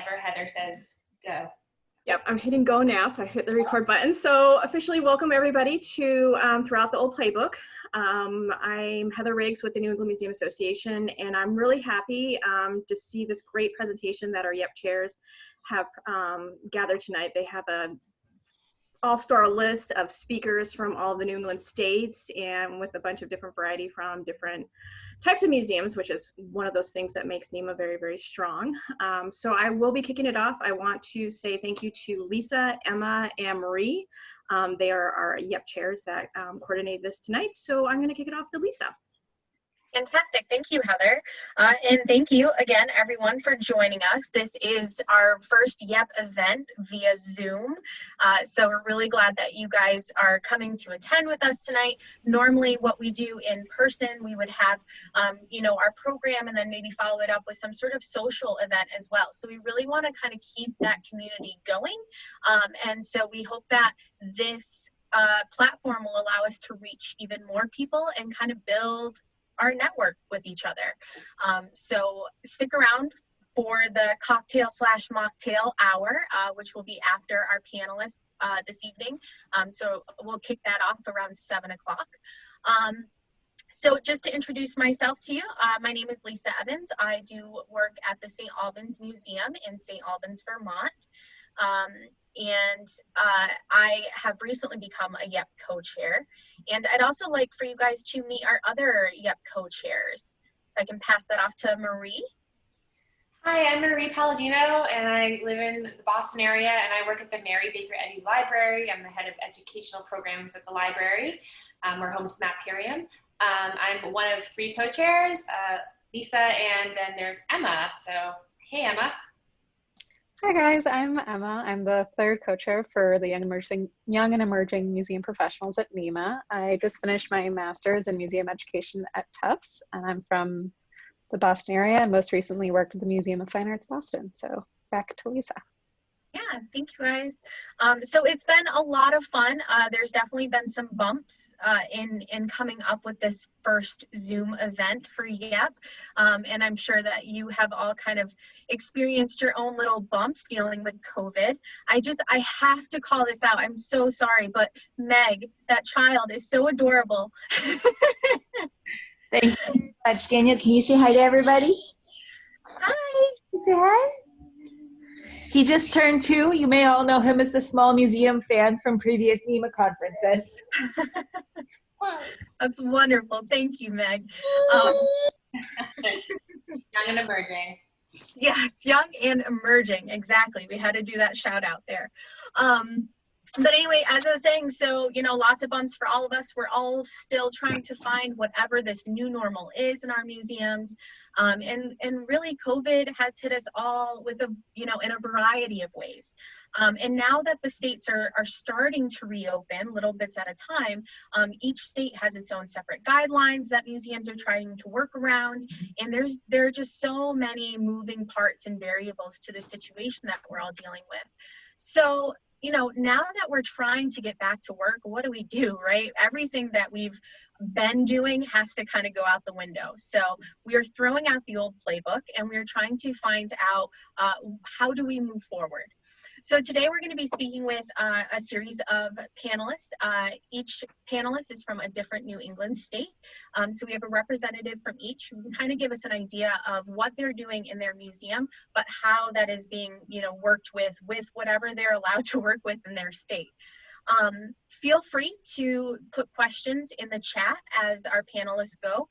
whenever Heather says go. Yep, I'm hitting go now, so I hit the record button. So officially welcome everybody to Throughout the Old Playbook. I'm Heather Riggs with the New England Museum Association, and I'm really happy to see this great presentation that our YEP chairs have gathered tonight. They have a all-star list of speakers from all the New England states and with a bunch of different variety from different types of museums, which is one of those things that makes NEMA very, very strong. So I will be kicking it off. I want to say thank you to Lisa, Emma, and Marie. They are our YEP chairs that coordinated this tonight. So I'm going to kick it off to Lisa. Fantastic. Thank you, Heather. And thank you again, everyone, for joining us. This is our first YEP event via Zoom. So we're really glad that you guys are coming to attend with us tonight. Normally what we do in person, we would have, our program and then maybe follow it up with some sort of social event as well. So we really want to kind of keep that community going. And so we hope that this platform will allow us to reach even more people and kind of build our network with each other. So stick around for the cocktail/mocktail hour, which will be after our panelists this evening. So we'll kick that off around 7 o'clock. So just to introduce myself to you, my name is Lisa Evans. I do work at the St. Albans Museum in St. Albans, Vermont. I have recently become a YEP co-chair, and I'd also like for you guys to meet our other YEP co-chairs. I can pass that off to Marie. Hi, I'm Marie Palladino, and I live in the Boston area, and I work at the Mary Baker Eddy Library. I'm the head of educational programs at the library. We're home to METEORITES. I'm one of 3 co-chairs, Lisa, and then there's Emma. So, hey, Emma. Hi guys, I'm Emma. I'm the 3rd co-chair for the Young and Emerging Museum Professionals at NEMA. I just finished my master's in museum education at Tufts, and I'm from the Boston area and most recently worked at the Museum of Fine Arts Boston. So back to Lisa. Yeah, thank you guys. So it's been a lot of fun. There's definitely been some bumps in coming up with this first Zoom event for YEP. And I'm sure that you have all kind of experienced your own little bumps dealing with COVID. I have to call this out. I'm so sorry, but Meg, that child is so adorable. Thank you very much. Daniel, can you say hi to everybody? Hi. Say hi. He just turned 2. You may all know him as the small museum fan from previous NEMA conferences. That's wonderful. Thank you, Meg. Young and emerging. Yes, young and emerging. Exactly. We had to do that shout out there. But anyway, as I was saying, so, lots of bumps for all of us. We're all still trying to find whatever this new normal is in our museums. And really COVID has hit us all with in a variety of ways. And now that the states are starting to reopen little bits at a time, each state has its own separate guidelines that museums are trying to work around. And there are just so many moving parts and variables to the situation that we're all dealing with. So, now that we're trying to get back to work, what do, right? Everything that we've been doing has to kind of go out the window. So we are throwing out the old playbook and we're trying to find out how do we move forward. So today we're going to be speaking with a series of panelists. Each panelist is from a different New England state. So we have a representative from each who can kind of give us an idea of what they're doing in their museum, but how that is being, worked with whatever they're allowed to work with in their state. Feel free to put questions in the chat as our panelists go.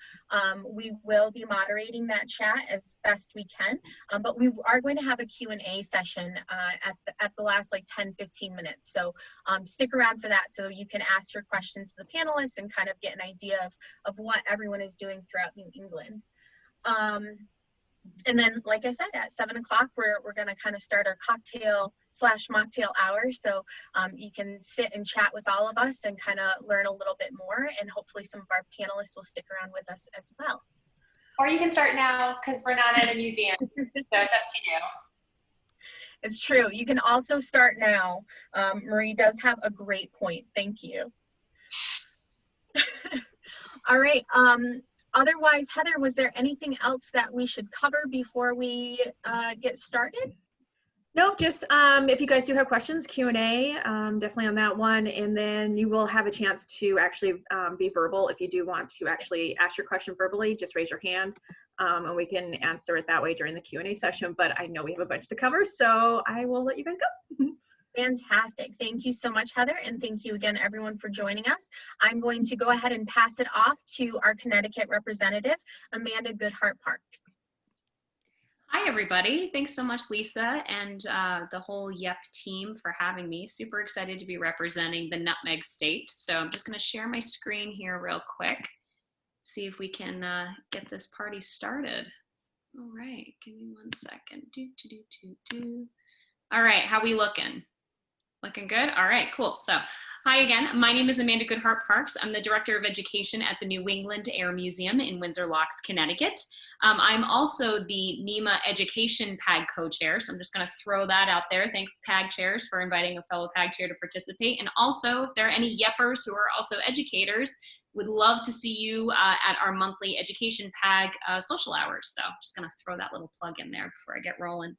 We will be moderating that chat as best we can, but we are going to have a Q&A session at the last 10-15 minutes. So stick around for that so you can ask your questions to the panelists and kind of get an idea of what everyone is doing throughout New England. And then, like I said, at 7 o'clock, we're going to kind of start our cocktail/mocktail hour. So you can sit and chat with all of us and kind of learn a little bit more. And hopefully some of our panelists will stick around with us as well. Or you can start now because we're not at a museum. So it's up to you. It's true. You can also start now. Marie does have a great point. Thank you. All right. Otherwise, Heather, was there anything else that we should cover before we get started? No, just if you guys do have questions, Q&A, definitely on that one. And then you will have a chance to actually be verbal. If you do want to actually ask your question verbally, just raise your hand and we can answer it that way during the Q&A session. But I know we have a bunch to cover, so I will let you guys go. Fantastic. Thank you so much, Heather. And thank you again, everyone, for joining us. I'm going to go ahead and pass it off to our Connecticut representative, Amanda Goodhart-Parks. Hi, everybody. Thanks so much, Lisa, and the whole YEP team for having me. Super excited to be representing the Nutmeg State. So I'm just going to share my screen here real quick, see if we can get this party started. All right, give me 1 second. All right, how we looking? Looking good? All right, cool. So hi again. My name is Amanda Goodhart-Parks. I'm the Director of Education at the New England Air Museum in Windsor Locks, Connecticut. I'm also the NEMA Education PAG co-chair, so I'm just going to throw that out there. Thanks, PAG chairs, for inviting a fellow PAG chair to participate. And also, if there are any YEPers who are also educators, would love to see you at our monthly Education PAG social hours. So I'm just going to throw that little plug in there before I get rolling.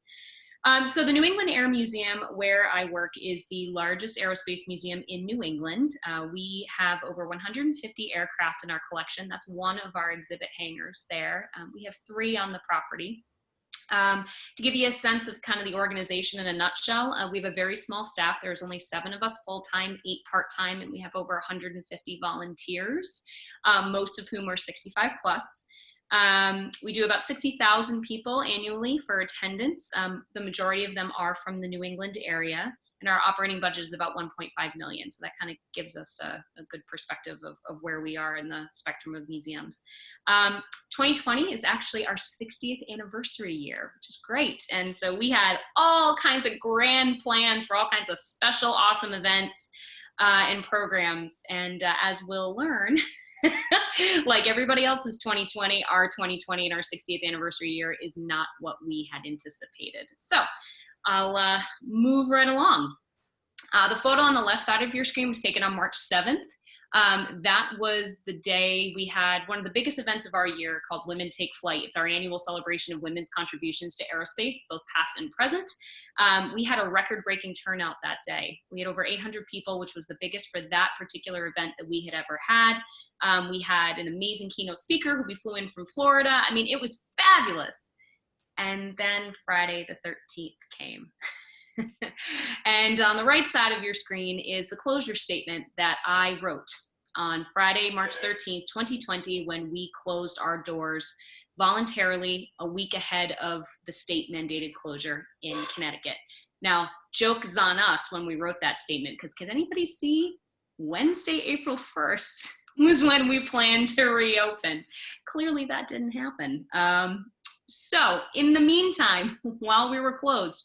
So the New England Air Museum, where I work, is the largest aerospace museum in New England. We have over 150 aircraft in our collection. That's one of our exhibit hangars there. We have 3 on the property. To give you a sense of kind of the organization in a nutshell, we have a very small staff. There's only 7 of us full-time, 8 part-time, and we have over 150 volunteers, most of whom are 65 plus. We do about 60,000 people annually for attendance. The majority of them are from the New England area, and our operating budget is about 1.5 million. So that kind of gives us a good perspective of where we are in the spectrum of museums. 2020 is actually our 60th anniversary year, which is great. And so we had all kinds of grand plans for all kinds of special, awesome events and programs. And as we'll learn, like everybody else's 2020, our 2020 and our 60th anniversary year is not what we had anticipated. So I'll move right along. The photo on the left side of your screen was taken on March 7th. That was the day we had one of the biggest events of our year called Women Take Flight. It's our annual celebration of women's contributions to aerospace, both past and present. We had a record-breaking turnout that day. We had over 800 people, which was the biggest for that particular event that we had ever had. We had an amazing keynote speaker who we flew in from Florida. I mean, it was fabulous. And then Friday the 13th came. And on the right side of your screen is the closure statement that I wrote on Friday, March 13th, 2020, when we closed our doors voluntarily a week ahead of the state mandated closure in Connecticut. Now, joke is on us when we wrote that statement, because can anybody see Wednesday, April 1st was when we planned to reopen? Clearly that didn't happen. So in the meantime, while we were closed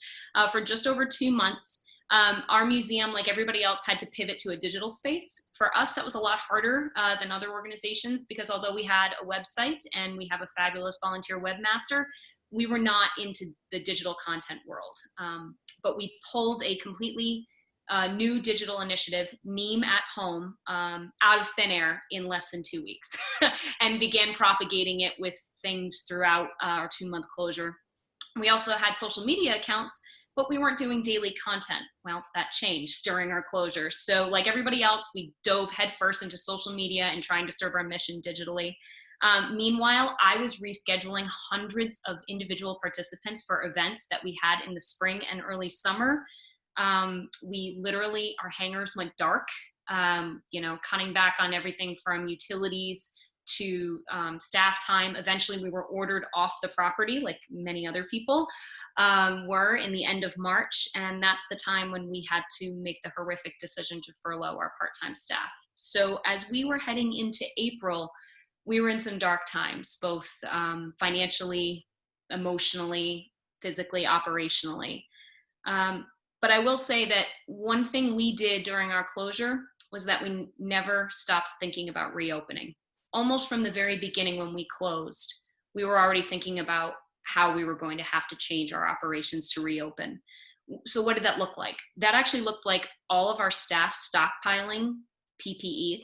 for just over 2 months, our museum, like everybody else, had to pivot to a digital space. For us, that was a lot harder than other organizations, because although we had a website and we have a fabulous volunteer webmaster, we were not into the digital content world. But we pulled a completely new digital initiative, NEMA at Home, out of thin air in less than 2 weeks and began propagating it with things throughout our 2-month closure. We also had social media accounts, but we weren't doing daily content. Well, that changed during our closure. So like everybody else, we dove headfirst into social media and trying to serve our mission digitally. Meanwhile, I was rescheduling hundreds of individual participants for events that we had in the spring and early summer. We literally, our hangars went dark, you know, cutting back on everything from utilities to staff time. Eventually we were ordered off the property, like many other people were, in the end of March. And that's the time when we had to make the horrific decision to furlough our part-time staff. So as we were heading into April, we were in some dark times, both financially, emotionally, physically, operationally. But I will say that one thing we did during our closure was that we never stopped thinking about reopening. Almost from the very beginning when we closed, we were already thinking about how we were going to have to change our operations to reopen. So what did that look like? That actually looked like all of our staff stockpiling PPE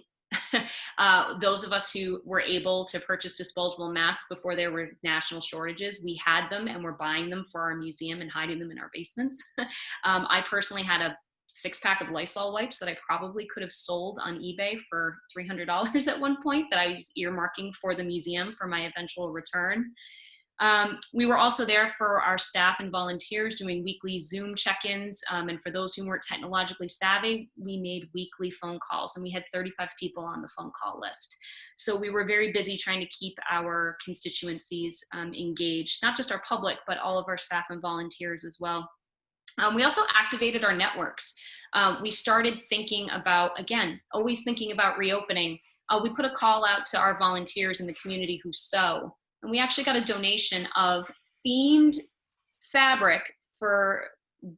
Those of us who were able to purchase disposable masks before there were national shortages, we had them and we're buying them for our museum and hiding them in our basements. I personally had a 6-pack of Lysol wipes that I probably could have sold on eBay for $300 at one point that I was earmarking for the museum for my eventual return. We were also there for our staff and volunteers doing weekly Zoom check-ins. And for those who weren't technologically savvy, we made weekly phone calls, and we had 35 people on the phone call list. So we were very busy trying to keep our constituencies engaged, not just our public, but all of our staff and volunteers as well. We also activated our networks. We started thinking about, again, always thinking about reopening. We put a call out to our volunteers in the community who sew. And we actually got a donation of themed fabric for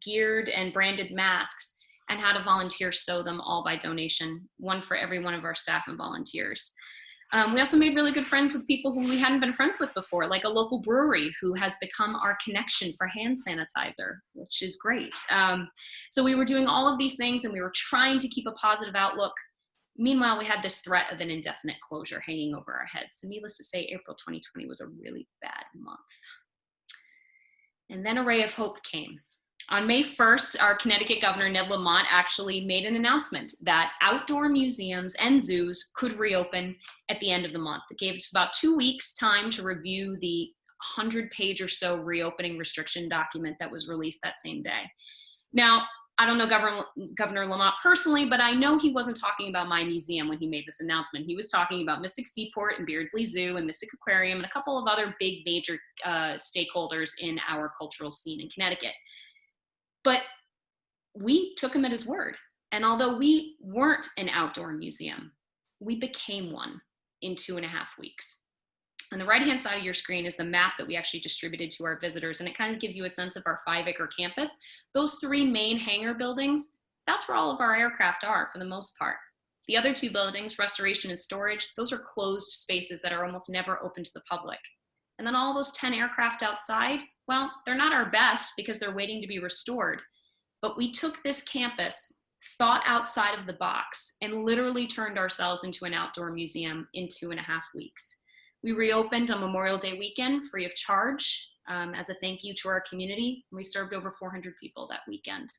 geared and branded masks, and had a volunteer sew them all by donation, one for every one of our staff and volunteers. We also made really good friends with people who we hadn't been friends with before, like a local brewery who has become our connection for hand sanitizer, which is great. So we were doing all of these things, and we were trying to keep a positive outlook. Meanwhile, we had this threat of an indefinite closure hanging over our heads. So needless to say, April 2020 was a really bad month. And then a ray of hope came. On May 1st, our Connecticut Governor, Ned Lamont, actually made an announcement that outdoor museums and zoos could reopen at the end of the month. It gave us about 2 weeks time to review the 100-page or so reopening restriction document that was released that same day. Now, I don't know Governor Lamont personally, but I know he wasn't talking about my museum when he made this announcement. He was talking about Mystic Seaport and Beardsley Zoo and Mystic Aquarium and a couple of other big major stakeholders in our cultural scene in Connecticut. But we took him at his word. And although we weren't an outdoor museum, we became one in 2.5 weeks. On the right-hand side of your screen is the map that we actually distributed to our visitors, and it kind of gives you a sense of our 5-acre campus. Those 3 main hangar buildings, that's where all of our aircraft are for the most part. The other 2 buildings, restoration and storage, those are closed spaces that are almost never open to the public. And then all those 10 aircraft outside, well, they're not our best because they're waiting to be restored. But we took this campus, thought outside of the box, and literally turned ourselves into an outdoor museum in 2.5 weeks. We reopened on Memorial Day weekend free of charge as a thank you to our community. We served over 400 people that weekend.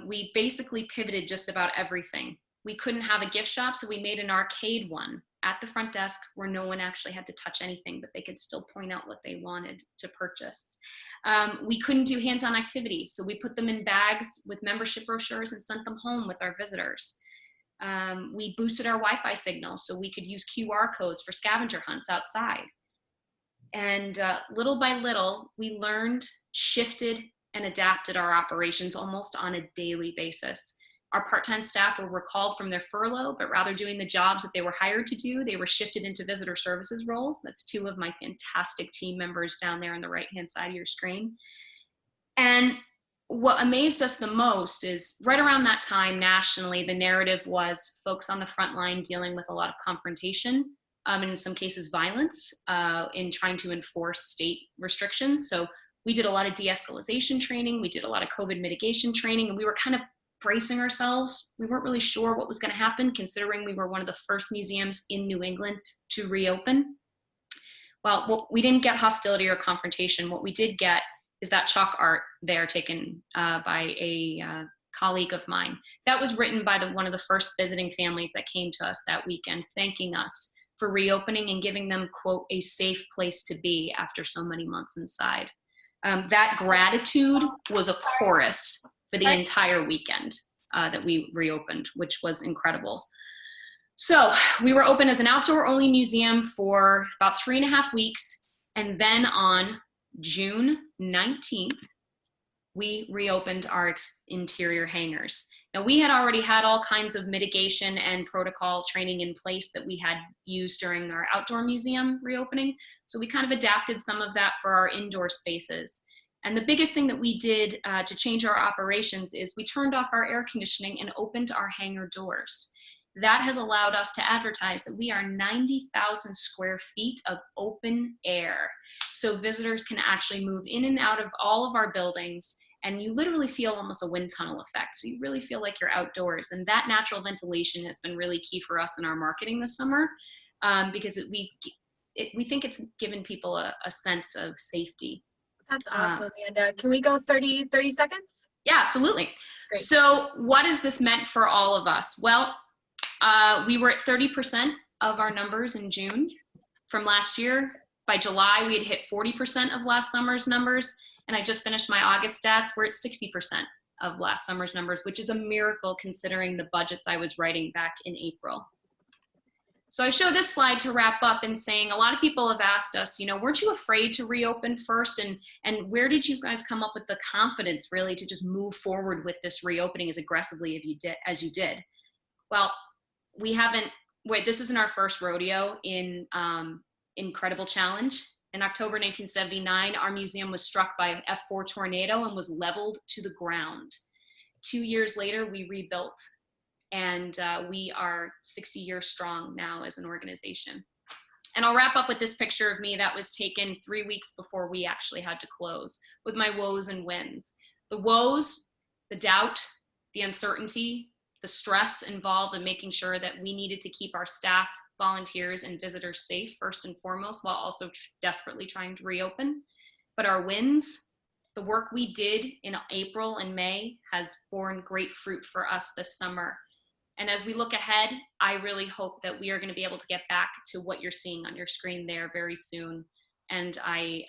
We basically pivoted just about everything. We couldn't have a gift shop, so we made an arcade one at the front desk where no one actually had to touch anything, but they could still point out what they wanted to purchase. We couldn't do hands-on activities, so we put them in bags with membership brochures and sent them home with our visitors. We boosted our Wi-Fi signal so we could use QR codes for scavenger hunts outside. And little by little, we learned, shifted, and adapted our operations almost on a daily basis. Our part-time staff were recalled from their furlough, but rather doing the jobs that they were hired to do, they were shifted into visitor services roles. That's 2 of my fantastic team members down there on the right-hand side of your screen. And what amazed us the most is right around that time nationally, the narrative was folks on the front line dealing with a lot of confrontation, and in some cases violence, in trying to enforce state restrictions. So we did a lot of de-escalation training, we did a lot of COVID mitigation training, and we were kind of bracing ourselves. We weren't really sure what was going to happen, considering we were one of the first museums in New England to reopen. Well, we didn't get hostility or confrontation. What we did get is that chalk art there taken by a colleague of mine. That was written by one of the first visiting families that came to us that weekend, thanking us for reopening and giving them, quote, a safe place to be after so many months inside. That gratitude was a chorus for the entire weekend that we reopened, which was incredible. So we were open as an outdoor-only museum for about 3.5 weeks, and then on June 19th, we reopened our interior hangars. Now, we had already had all kinds of mitigation and protocol training in place that we had used during our outdoor museum reopening, so we kind of adapted some of that for our indoor spaces. And the biggest thing that we did to change our operations is we turned off our air conditioning and opened our hangar doors. That has allowed us to advertise that we are 90,000 square feet of open air. so visitors can actually move in and out of all of our buildings, and you literally feel almost a wind tunnel effect. So you really feel like you're outdoors, and that natural ventilation has been really key for us in our marketing this summer, because we think it's given people a sense of safety. That's awesome, Amanda. Can we go 30 seconds? Yeah, absolutely. Great. So what has this meant for all of us? Well, we were at 30% of our numbers in June from last year. By July, we had hit 40% of last summer's numbers. And I just finished my August stats. We're at 60% of last summer's numbers, which is a miracle considering the budgets I was writing back in April. So I show this slide to wrap up in saying a lot of people have asked us, you know, weren't you afraid to reopen first? And where did you guys come up with the confidence really to just move forward with this reopening as aggressively as you did? Well, this isn't our first rodeo in incredible challenge. In October 1979, our museum was struck by an F4 tornado and was leveled to the ground. 2 years later, we rebuilt. And we are 60 years strong now as an organization. And I'll wrap up with this picture of me that was taken 3 weeks before we actually had to close, with my woes and wins. The woes, the doubt, the uncertainty, the stress involved in making sure that we needed to keep our staff, volunteers, and visitors safe first and foremost, while also desperately trying to reopen. But our wins, the work we did in April and May, has borne great fruit for us this summer. And as we look ahead, I really hope that we are going to be able to get back to what you're seeing on your screen there very soon. And I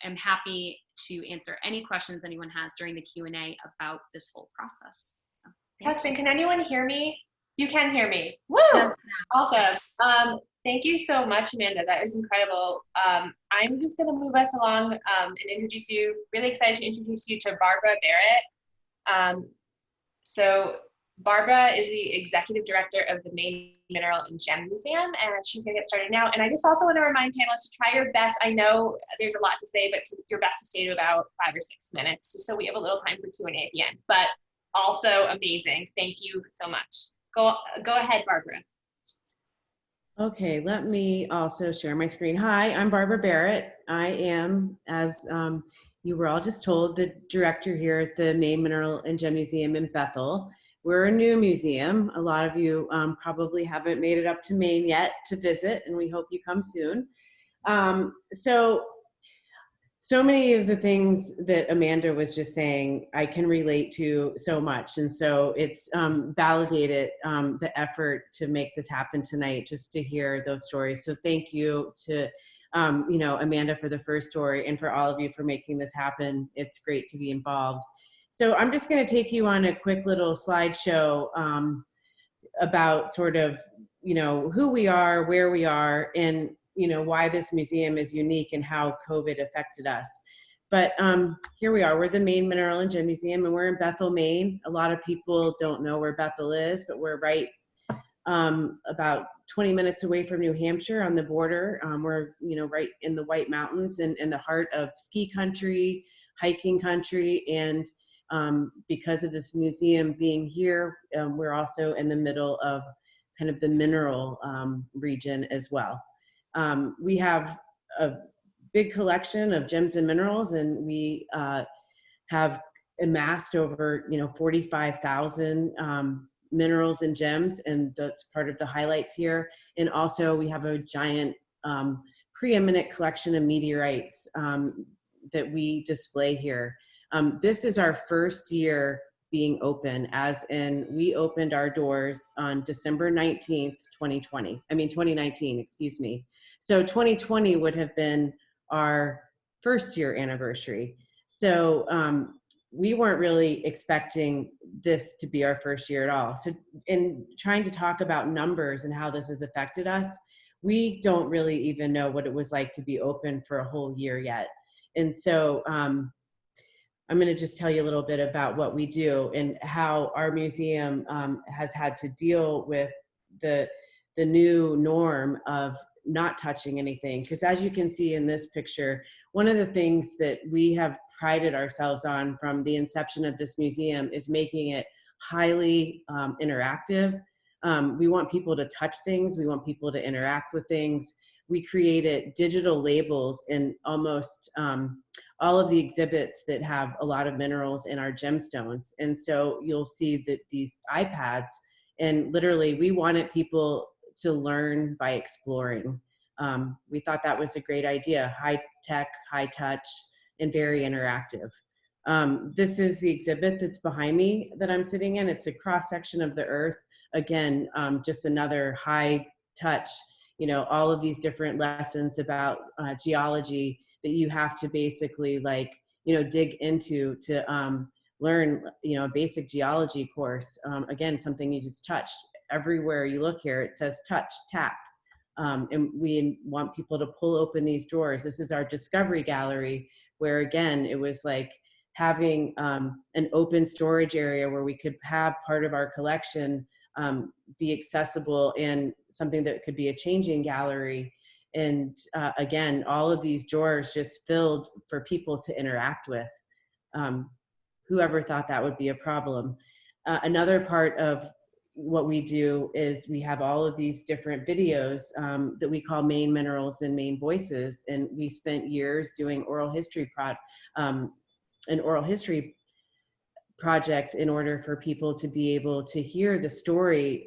am happy to answer any questions anyone has during the Q&A about this whole process. So, Question, can anyone hear me? You can hear me. Woo! Yes. Awesome. Thank you so much, Amanda. That is incredible. I'm just going to move us along and introduce you. Really excited to introduce you to Barbara Barrett. So Barbara is the executive director of the Maine Mineral and Gem Museum, and she's going to get started now. And I just also want to remind panelists to try your best. I know there's a lot to say, but your best to stay to about 5 or 6 minutes, so we have a little time for Q&A at the end. But also amazing. Thank you so much. Go ahead, Barbara. Okay, let me also share my screen. Hi, I'm Barbara Barrett. I am, as you were all just told, the director here at the Maine Mineral and Gem Museum in Bethel. We're a new museum. A lot of you probably haven't made it up to Maine yet to visit, and we hope you come soon. So many of the things that Amanda was just saying, I can relate to so much. And so it's validated the effort to make this happen tonight, just to hear those stories. So thank you to Amanda for the first story, and for all of you for making this happen. It's great to be involved. So I'm just going to take you on a quick little slideshow about sort of, who we are, where we are, and, why this museum is unique and how COVID affected us. But here we are. We're the Maine Mineral and Gem Museum, and we're in Bethel, Maine. A lot of people don't know where Bethel is, but we're right about 20 minutes away from New Hampshire on the border. We're, right in the White Mountains and in the heart of ski country, hiking country, and because of this museum being here, we're also in the middle of kind of the mineral region as well. We have a big collection of gems and minerals, and we have amassed over 45,000 minerals and gems, and that's part of the highlights here. And also we have a giant preeminent collection of meteorites that we display here. This is our first year being open, as in we opened our doors on December 19th, 2019, excuse me. So 2020 would have been our first year anniversary. So we weren't really expecting this to be our first year at all. So in trying to talk about numbers and how this has affected us, we don't really even know what it was like to be open for a whole year yet. And so I'm going to just tell you a little bit about what we do and how our museum has had to deal with the new norm of not touching anything. Because as you can see in this picture, one of the things that we have prided ourselves on from the inception of this museum is making it highly interactive. We want people to touch things. We want people to interact with things. we created digital labels in almost all of the exhibits that have a lot of minerals in our gemstones. And so you'll see that these iPads, and literally we wanted people to learn by exploring. We thought that was a great idea, high tech, high touch, and very interactive. This is the exhibit that's behind me that I'm sitting in. It's a cross section of the earth. Again, just another high touch, you know, all of these different lessons about geology that you have to basically like, you know, dig into to learn, you know, a basic geology course. Again, something you just touched. Everywhere you look here, it says touch, tap. And we want people to pull open these drawers. This is our discovery gallery, where again, it was like having an open storage area where we could have part of our collection be accessible, and something that could be a changing gallery. And again, all of these drawers just filled for people to interact with. Whoever thought that would be a problem. Another part of what we do is we have all of these different videos that we call main minerals and main voices. And we spent years doing an oral history project in order for people to be able to hear the story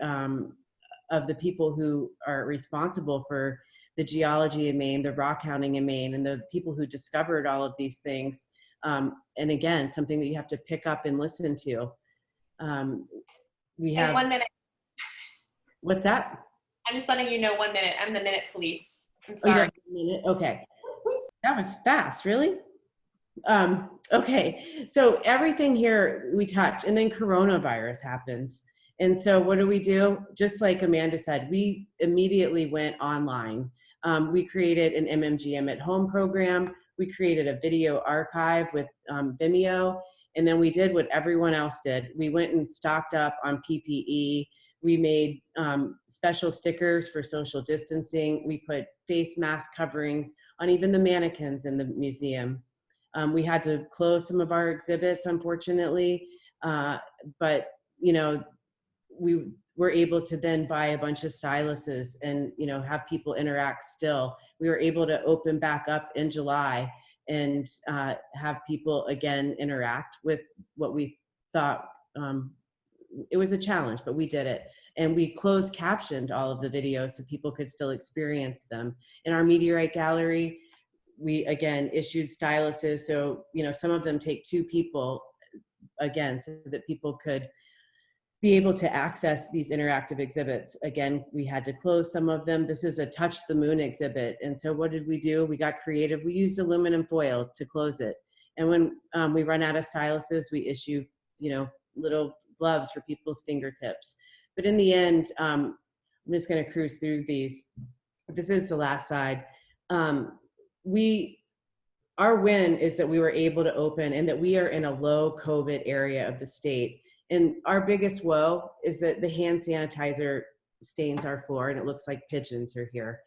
of the people who are responsible for the geology in Maine, the rock hounding in Maine, and the people who discovered all of these things. And again, something that you have to pick up and listen to. We have 1 minute. What's that? I'm just letting you know 1 minute. I'm the minute police. I'm Oh, you sorry. have 1 minute? Okay. That was fast, really? Okay, so everything here we touch, and then coronavirus happens. And so what do? Just like Amanda said, we immediately went online. We created an MMGM at Home program. We created a video archive with Vimeo. And then we did what everyone else did. We went and stocked up on PPE. We made special stickers for social distancing. We put face mask coverings on even the mannequins in the museum. We had to close some of our exhibits, unfortunately, but you know, we were able to then buy a bunch of styluses and, you know, have people interact still. We were able to open back up in July and have people again interact with what we thought it was a challenge, but we did it. And we closed captioned all of the videos so people could still experience them. In our meteorite gallery, we again issued styluses, so you know, some of them take 2 people again, so that people could be able to access these interactive exhibits. Again, we had to close some of them. This is a touch the moon exhibit, and so what did we do? We got creative. We used aluminum foil to close it, and when we run out of styluses, we issue, you know, little gloves for people's fingertips. But in the end, I'm just going to cruise through these. This is the last side. Our win is that we were able to open, and that we are in a low COVID area of the state. And our biggest woe is that the hand sanitizer stains our floor, and it looks like pigeons are here.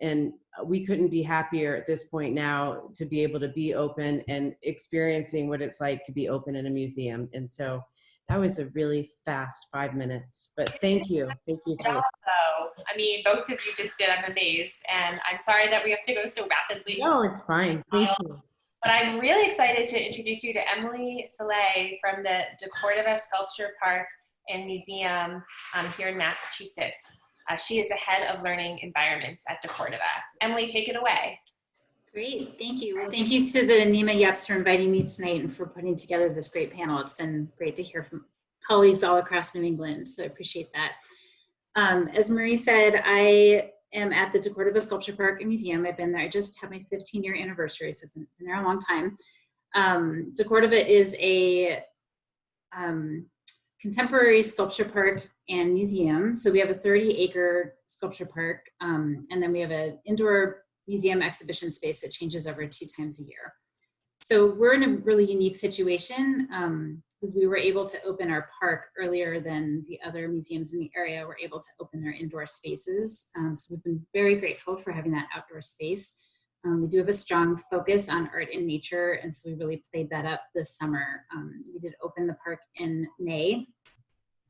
And we couldn't be happier at this point now to be able to be open and experiencing what it's like to be open in a museum. And so that was a really fast 5 minutes, but thank you. Thank you. Good job, though. I mean, both of you just did. I'm amazed. And I'm sorry that we have to go so rapidly. No, it's fine. Thank you. But I'm really excited to introduce you to Emily Soleil from the DeCordova Sculpture Park and Museum here in Massachusetts. She is the head of learning environments at DeCordova. Emily, take it away. Great, thank you. Well, thank you to the NEMA YEPs for inviting me tonight and for putting together this great panel. It's been great to hear from colleagues all across New England, so I appreciate that. As Marie said, I am at the DeCordova Sculpture Park and Museum. I've been there, I just had my 15-year anniversary, so I've been there a long time. DeCordova is a contemporary sculpture park and museum. So we have a 30-acre sculpture park, and then we have an indoor museum exhibition space that changes over 2 times a year. So we're in a really unique situation because we were able to open our park earlier than the other museums in the area were able to open their indoor spaces. So we've been very grateful for having that outdoor space. We do have a strong focus on art and nature, and so we really played that up this summer. We did open the park in May.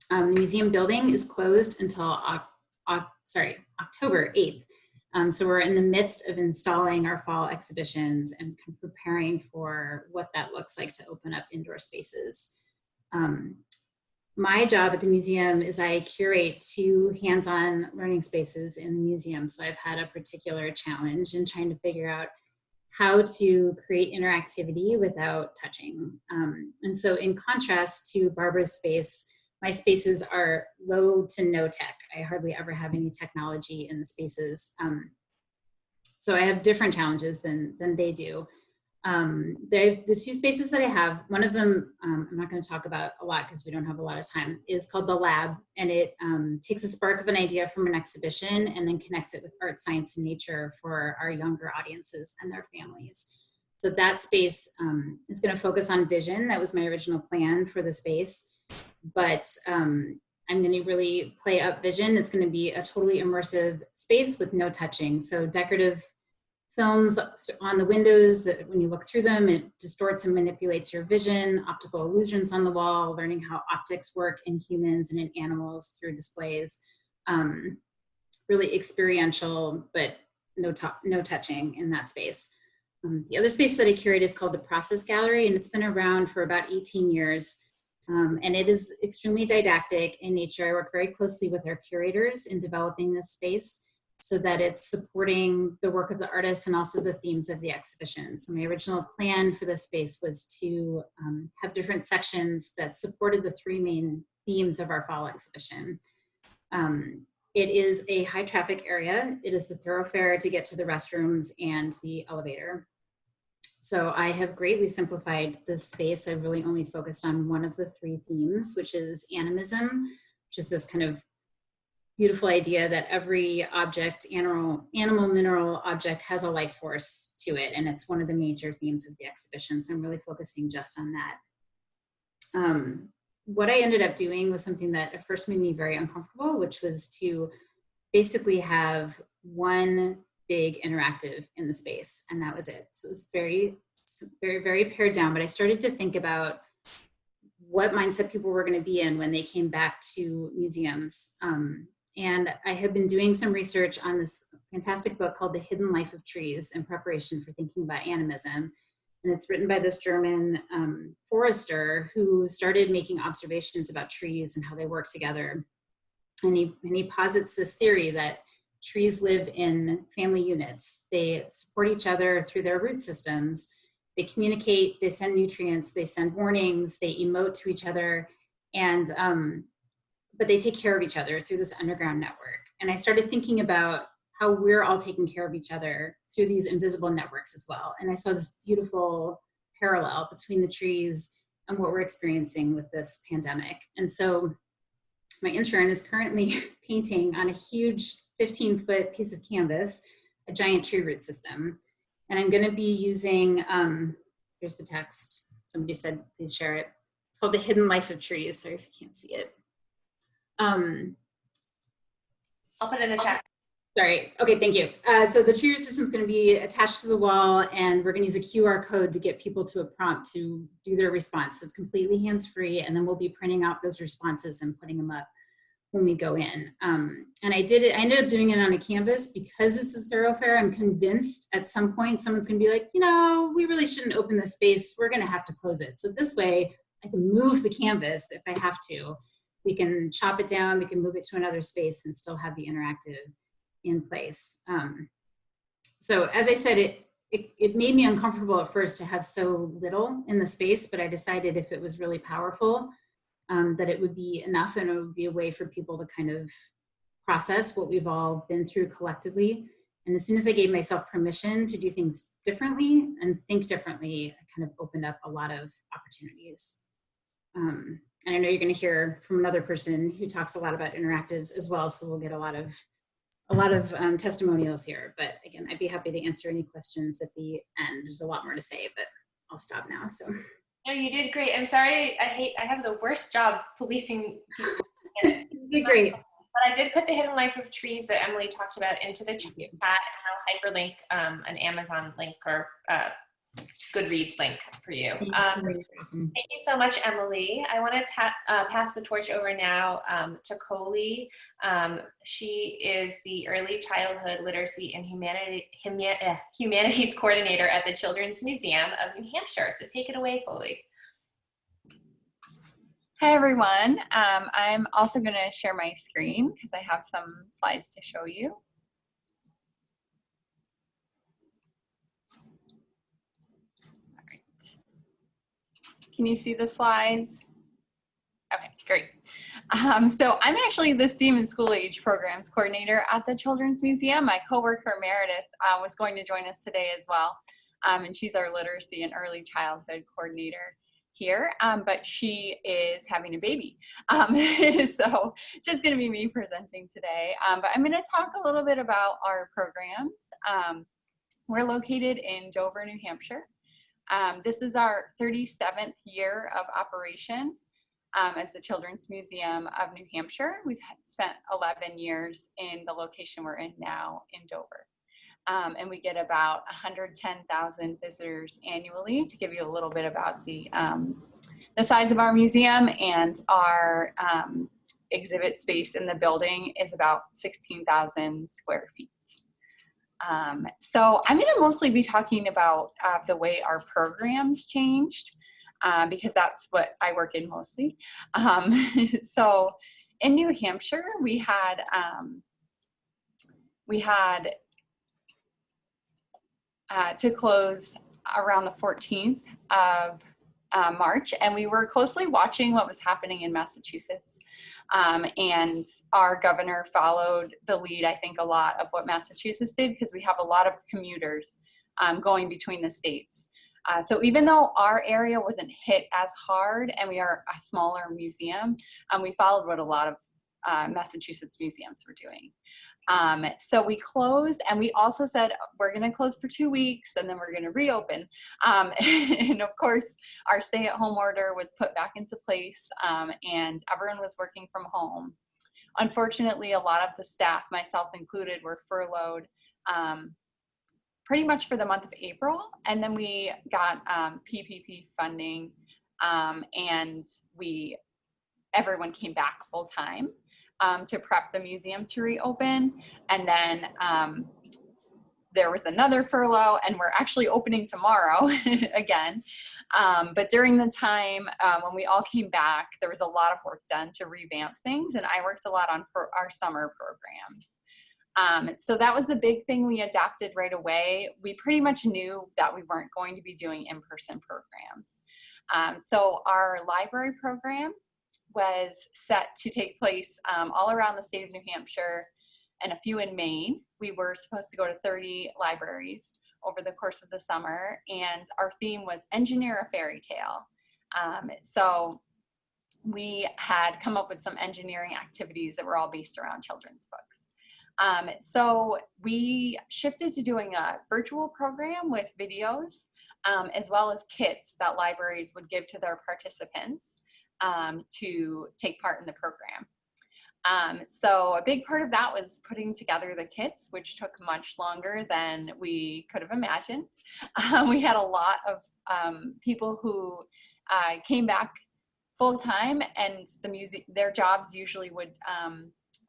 The museum building is closed until October 8th. So we're in the midst of installing our fall exhibitions and preparing for what that looks like to open up indoor spaces. My job at the museum is I curate 2 hands-on learning spaces in the museum. So I've had a particular challenge in trying to figure out how to create interactivity without touching. And so in contrast to Barbara's space, my spaces are low to no tech. I hardly ever have any technology in the spaces. So I have different challenges than they do. The 2 spaces that I have, one of them, I'm not going to talk about a lot because we don't have a lot of time, is called the lab, and it takes a spark of an idea from an exhibition and then connects it with art, science, and nature for our younger audiences and their families. So that space is going to focus on vision. That was my original plan for the space, but I'm going to really play up vision. It's going to be a totally immersive space with no touching. So decorative films on the windows that when you look through them, it distorts and manipulates your vision, optical illusions on the wall, learning how optics work in humans and in animals through displays. Really experiential, but no touching in that space. The other space that I curate is called the Process Gallery, and it's been around for about 18 years. And it is extremely didactic in nature. I work very closely with our curators in developing this space so that it's supporting the work of the artists and also the themes of the exhibition. So my original plan for this space was to have different sections that supported the 3 main themes of our fall exhibition. It is a high traffic area. It is the thoroughfare to get to the restrooms and the elevator. So I have greatly simplified this space. I've really only focused on one of the 3 themes, which is animism, which is this kind of beautiful idea that every object, animal, mineral object has a life force to it. And it's one of the major themes of the exhibition. So I'm really focusing just on that. What I ended up doing was something that at first made me very uncomfortable, which was to basically have one big interactive in the space. And that was it. So it was very, very pared down, but I started to think about what mindset people were going to be in when they came back to museums. And I have been doing some research on this fantastic book called The Hidden Life of Trees in preparation for thinking about animism. And it's written by this German forester who started making observations about trees and how they work together. And he posits this theory that trees live in family units. They support each other through their root systems. They communicate, they send nutrients, they send warnings, they emote to each other, and but they take care of each other through this underground network. And I started thinking about how we're all taking care of each other through these invisible networks as well. And I saw this beautiful parallel between the trees and what we're experiencing with this pandemic. And so my intern is currently painting on a huge 15-foot piece of canvas, a giant tree root system. And I'm going to be using, here's the text. Somebody said, please share it. It's called The Hidden Life of Trees. Sorry if you can't see it. I'll put it in the chat. Sorry. Okay, thank you. So the tree root system is going to be attached to the wall, and we're going to use a QR code to get people to a prompt to do their response. So it's completely hands-free, and then we'll be printing out those responses and putting them up when we go in. And I ended up doing it on a canvas because it's a thoroughfare. I'm convinced at some point someone's going to be like, you know, we really shouldn't open this space. We're going to have to close it. So this way I can move the canvas if I have to. We can chop it down, we can move it to another space and still have the interactive in place. So as I said, it made me uncomfortable at first to have so little in the space, but I decided if it was really powerful, that it would be enough and it would be a way for people to kind of process what we've all been through collectively. And as soon as I gave myself permission to do things differently and think differently, I kind of opened up a lot of opportunities. And I know you're going to hear from another person who talks a lot about interactives as well, so we'll get a lot of testimonials here. But again, I'd be happy to answer any questions at the end. There's a lot more to say, but I'll stop now. So. No, you did great. I'm sorry. I have the worst job policing people. You did great. But I did put the Hidden Life of Trees that Emily talked about into the chat, and I'll hyperlink an Amazon link or Goodreads link for you. Awesome. Thank you so much, Emily. I want to pass the torch over now to Coley. She is the Early Childhood Literacy and Humanities Coordinator at the Children's Museum of New Hampshire. So take it away, Coley. Hi, everyone. I'm also going to share my screen because I have some slides to show you. Can you see the slides? Okay, great. So I'm actually the STEAM and School Age Programs Coordinator at the Children's Museum. My coworker Meredith was going to join us today as well, and she's our Literacy and Early Childhood Coordinator here, but she is having a baby. So just gonna be me presenting today, but I'm gonna talk a little bit about our programs. We're located in Dover, New Hampshire. This is our 37th year of operation as the Children's Museum of New Hampshire. We've spent 11 years in the location we're in now in Dover. And we get about 110,000 visitors annually. To give you a little bit about the size of our museum, and our exhibit space in the building is about 16,000 square feet. So I'm going to mostly be talking about the way our programs changed, because that's what I work in mostly. So in New Hampshire, we had to close around the 14th of March, and we were closely watching what was happening in Massachusetts. And our governor followed the lead, I think, a lot of what Massachusetts did, because we have a lot of commuters going between the states. So even though our area wasn't hit as hard, and we are a smaller museum, we followed what a lot of Massachusetts museums were doing. So we closed, and we also said, we're going to close for 2 weeks and then we're going to reopen. And of course, our stay-at-home order was put back into place, and everyone was working from home. Unfortunately, a lot of the staff, myself included, were furloughed pretty much for the month of April. And then we got PPP funding, and everyone came back full time to prep the museum to reopen. And then there was another furlough, and we're actually opening tomorrow again. But during the time when we all came back, there was a lot of work done to revamp things, and I worked a lot on our summer programs. So that was the big thing we adapted right away. We pretty much knew that we weren't going to be doing in-person programs. So our library program was set to take place all around the state of New Hampshire and a few in Maine. We were supposed to go to 30 libraries over the course of the summer, and our theme was Engineer a Fairy Tale. So we had come up with some engineering activities that were all based around children's books. So we shifted to doing a virtual program with videos, as well as kits that libraries would give to their participants to take part in the program. So a big part of that was putting together the kits, which took much longer than we could have imagined. We had a lot of people who came back full time, and their jobs usually would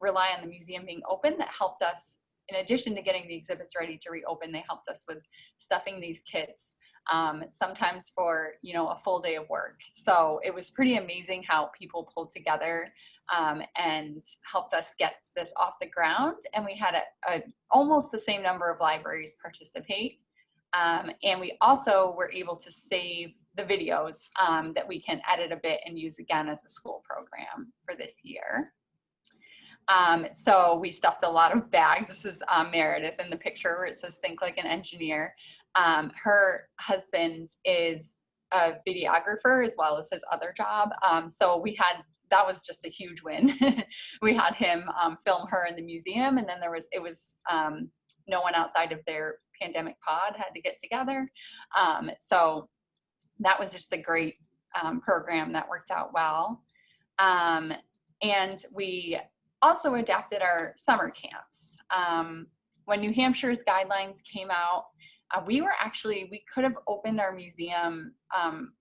rely on the museum being open. That helped us, in addition to getting the exhibits ready to reopen, they helped us with stuffing these kits, sometimes for a full day of work. So it was pretty amazing how people pulled together and helped us get this off the ground. And we had almost the same number of libraries participate. And we also were able to save the videos that we can edit a bit and use again as a school program for this year. So we stuffed a lot of bags. This is Meredith in the picture where it says "Think Like an Engineer." Her husband is a videographer as well as his other job. So that was just a huge win. We had him film her in the museum, and then it was no one outside of their pandemic pod had to get together. So that was just a great program that worked out well. And we also adapted our summer camps. When New Hampshire's guidelines came out, we could have opened our museum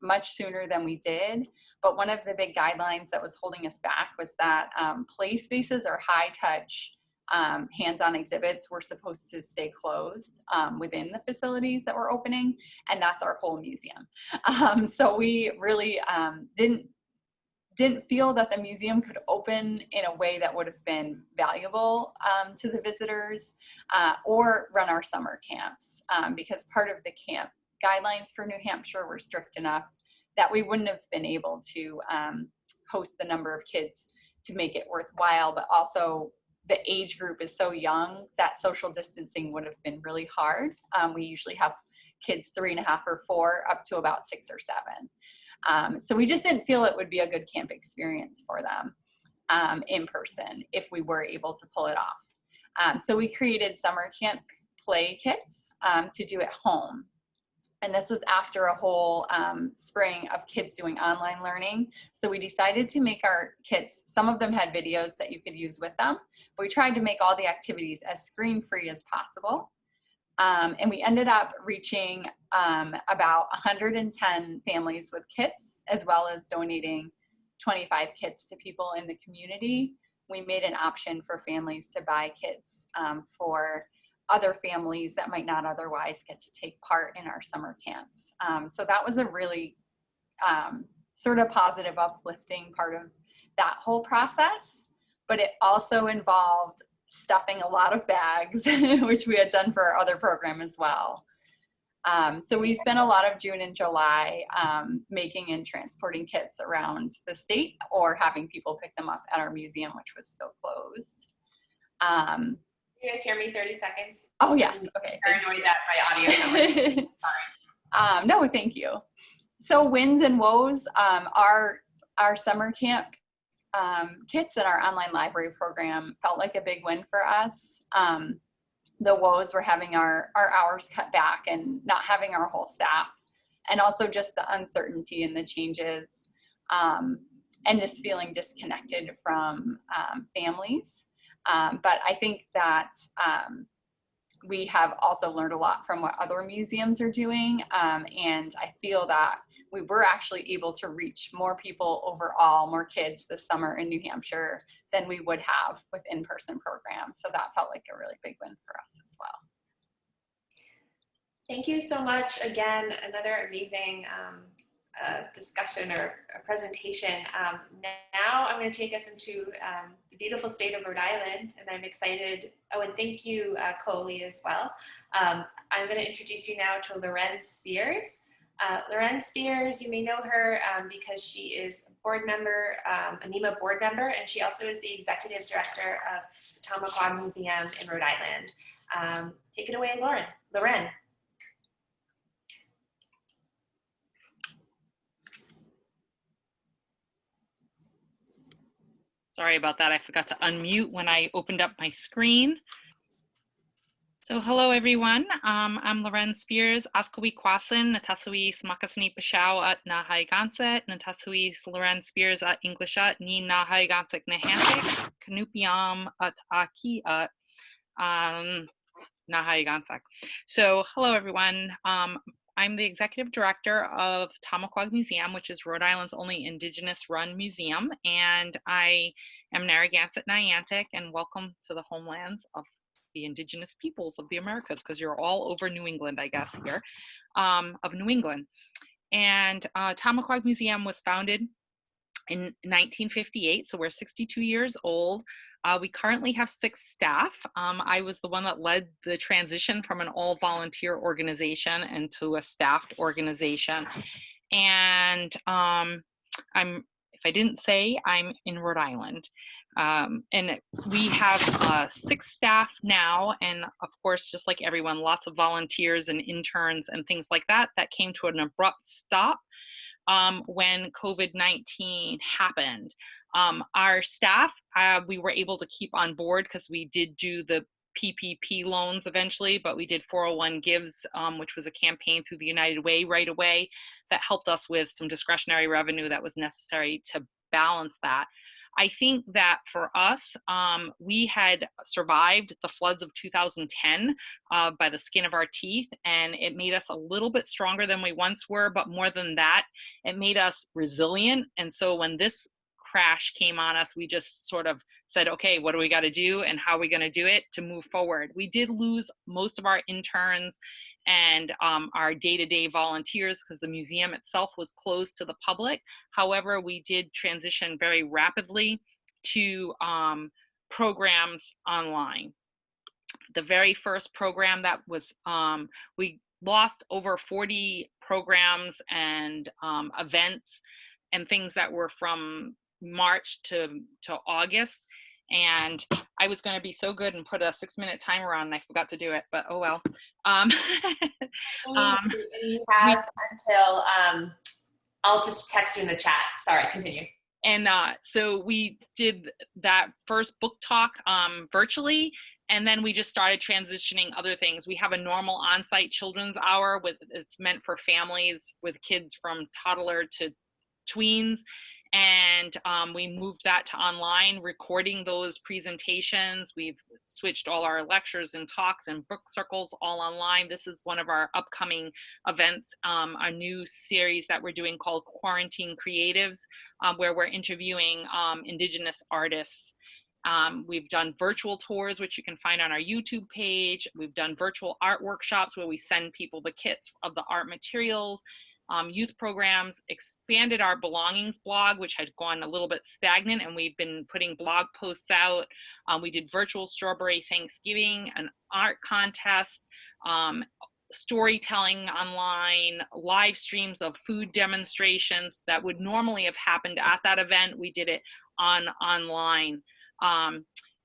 much sooner than we did, but one of the big guidelines that was holding us back was that play spaces or high touch hands-on exhibits were supposed to stay closed within the facilities that we're opening, and that's our whole museum. So we really didn't feel that the museum could open in a way that would have been valuable to the visitors or run our summer camps, because part of the camp guidelines for New Hampshire were strict enough that we wouldn't have been able to host the number of kids to make it worthwhile, but also the age group is so young that social distancing would have been really hard. We usually have kids 3.5 or 4 up to about 6 or 7. So we just didn't feel it would be a good camp experience for them in person if we were able to pull it off. So we created summer camp play kits to do at home. And this was after a whole spring of kids doing online learning. So we decided to make our kits, some of them had videos that you could use with them, but we tried to make all the activities as screen-free as possible. And we ended up reaching about 110 families with kits, as well as donating 25 kits to people in the community. We made an option for families to buy kits for other families that might not otherwise get to take part in our summer camps. So that was a really sort of positive, uplifting part of that whole process, but it also involved stuffing a lot of bags, which we had done for our other program as well. So we spent a lot of June and July making and transporting kits around the state or having people pick them up at our museum, which was still closed. You guys hear me? 30 seconds. Oh, yes. Okay. Paranoid that my audio is not sorry. No, thank you. So wins and woes, our summer camp kits and our online library program felt like a big win for us. The woes were having our hours cut back and not having our whole staff, and also just the uncertainty and the changes, and just feeling disconnected from families. But I think that we have also learned a lot from what other museums are doing, and I feel that we were actually able to reach more people overall, more kids this summer in New Hampshire than we would have with in-person programs. So that felt like a really big win for us as well. Thank you so much. Again, another amazing discussion or a presentation. Now I'm going to take us into the beautiful state of Rhode Island, and I'm excited. Oh, and thank you, Coley, as well. I'm going to introduce you now to Loren Spears. Loren Spears, you may know her because she is a board member, a NEMA board member, and she also is the executive director of the Tamaqua Museum in Rhode Island. Take it away, Loren. Sorry about that. I forgot to unmute when I opened up my screen. So hello, everyone. I'm Loren Spears, Askawi Kwasin, Natasui Smakasani Pashao at Nahai Ganset, Natasui Loren Spears at Englisha, Ni Nahai Gansek Nahantik, Kanupiam at Aki at Nahai Gansek. So hello, everyone. I'm the executive director of Tamaqua Museum, which is Rhode Island's only Indigenous-run museum, and I am Narragansett Niantic, and welcome to the homelands of the Indigenous peoples of the Americas, because you're all over New England, I guess, here, of New England. And Tamaqua Museum was founded in 1958, so we're 62 years old. We currently have 6 staff. I was the one that led the transition from an all-volunteer organization into a staffed organization. And if I didn't say, I'm in Rhode Island. And we have 6 staff now, and of course, just like everyone, lots of volunteers and interns and things like that. That came to an abrupt stop when COVID-19 happened. Our staff, we were able to keep on board because we did do the PPP loans eventually, but we did 401 Gives, which was a campaign through the United Way right away that helped us with some discretionary revenue that was necessary to balance that. I think that for us, we had survived the floods of 2010 by the skin of our teeth, and it made us a little bit stronger than we once were, but more than that, it made us resilient. And so when this crash came on us, we just sort of said, okay, what do we got to do and how are we going to do it to move forward? We did lose most of our interns and our day-to-day volunteers because the museum itself was closed to the public. However, we did transition very rapidly to programs online. The very first program that was, we lost over 40 programs and events and things that were from March to August. And I was going to be so good and put a 6-minute timer on and I forgot to do it, but oh well. You have until, I'll just text you in the chat. Sorry, continue. And so we did that first book talk virtually, and then we just started transitioning other things. We have a normal on-site children's hour it's meant for families with kids from toddler to tweens. And we moved that to online, recording those presentations. We've switched all our lectures and talks and book circles all online. This is one of our upcoming events, a new series that we're doing called Quarantine Creatives, where we're interviewing Indigenous artists. We've done virtual tours, which you can find on our YouTube page. We've done virtual art workshops where we send people the kits of the art materials. Youth programs, expanded our belongings blog, which had gone a little bit stagnant, and we've been putting blog posts out. We did virtual Strawberry Thanksgiving, an art contest, storytelling online, live streams of food demonstrations that would normally have happened at that event. We did it online.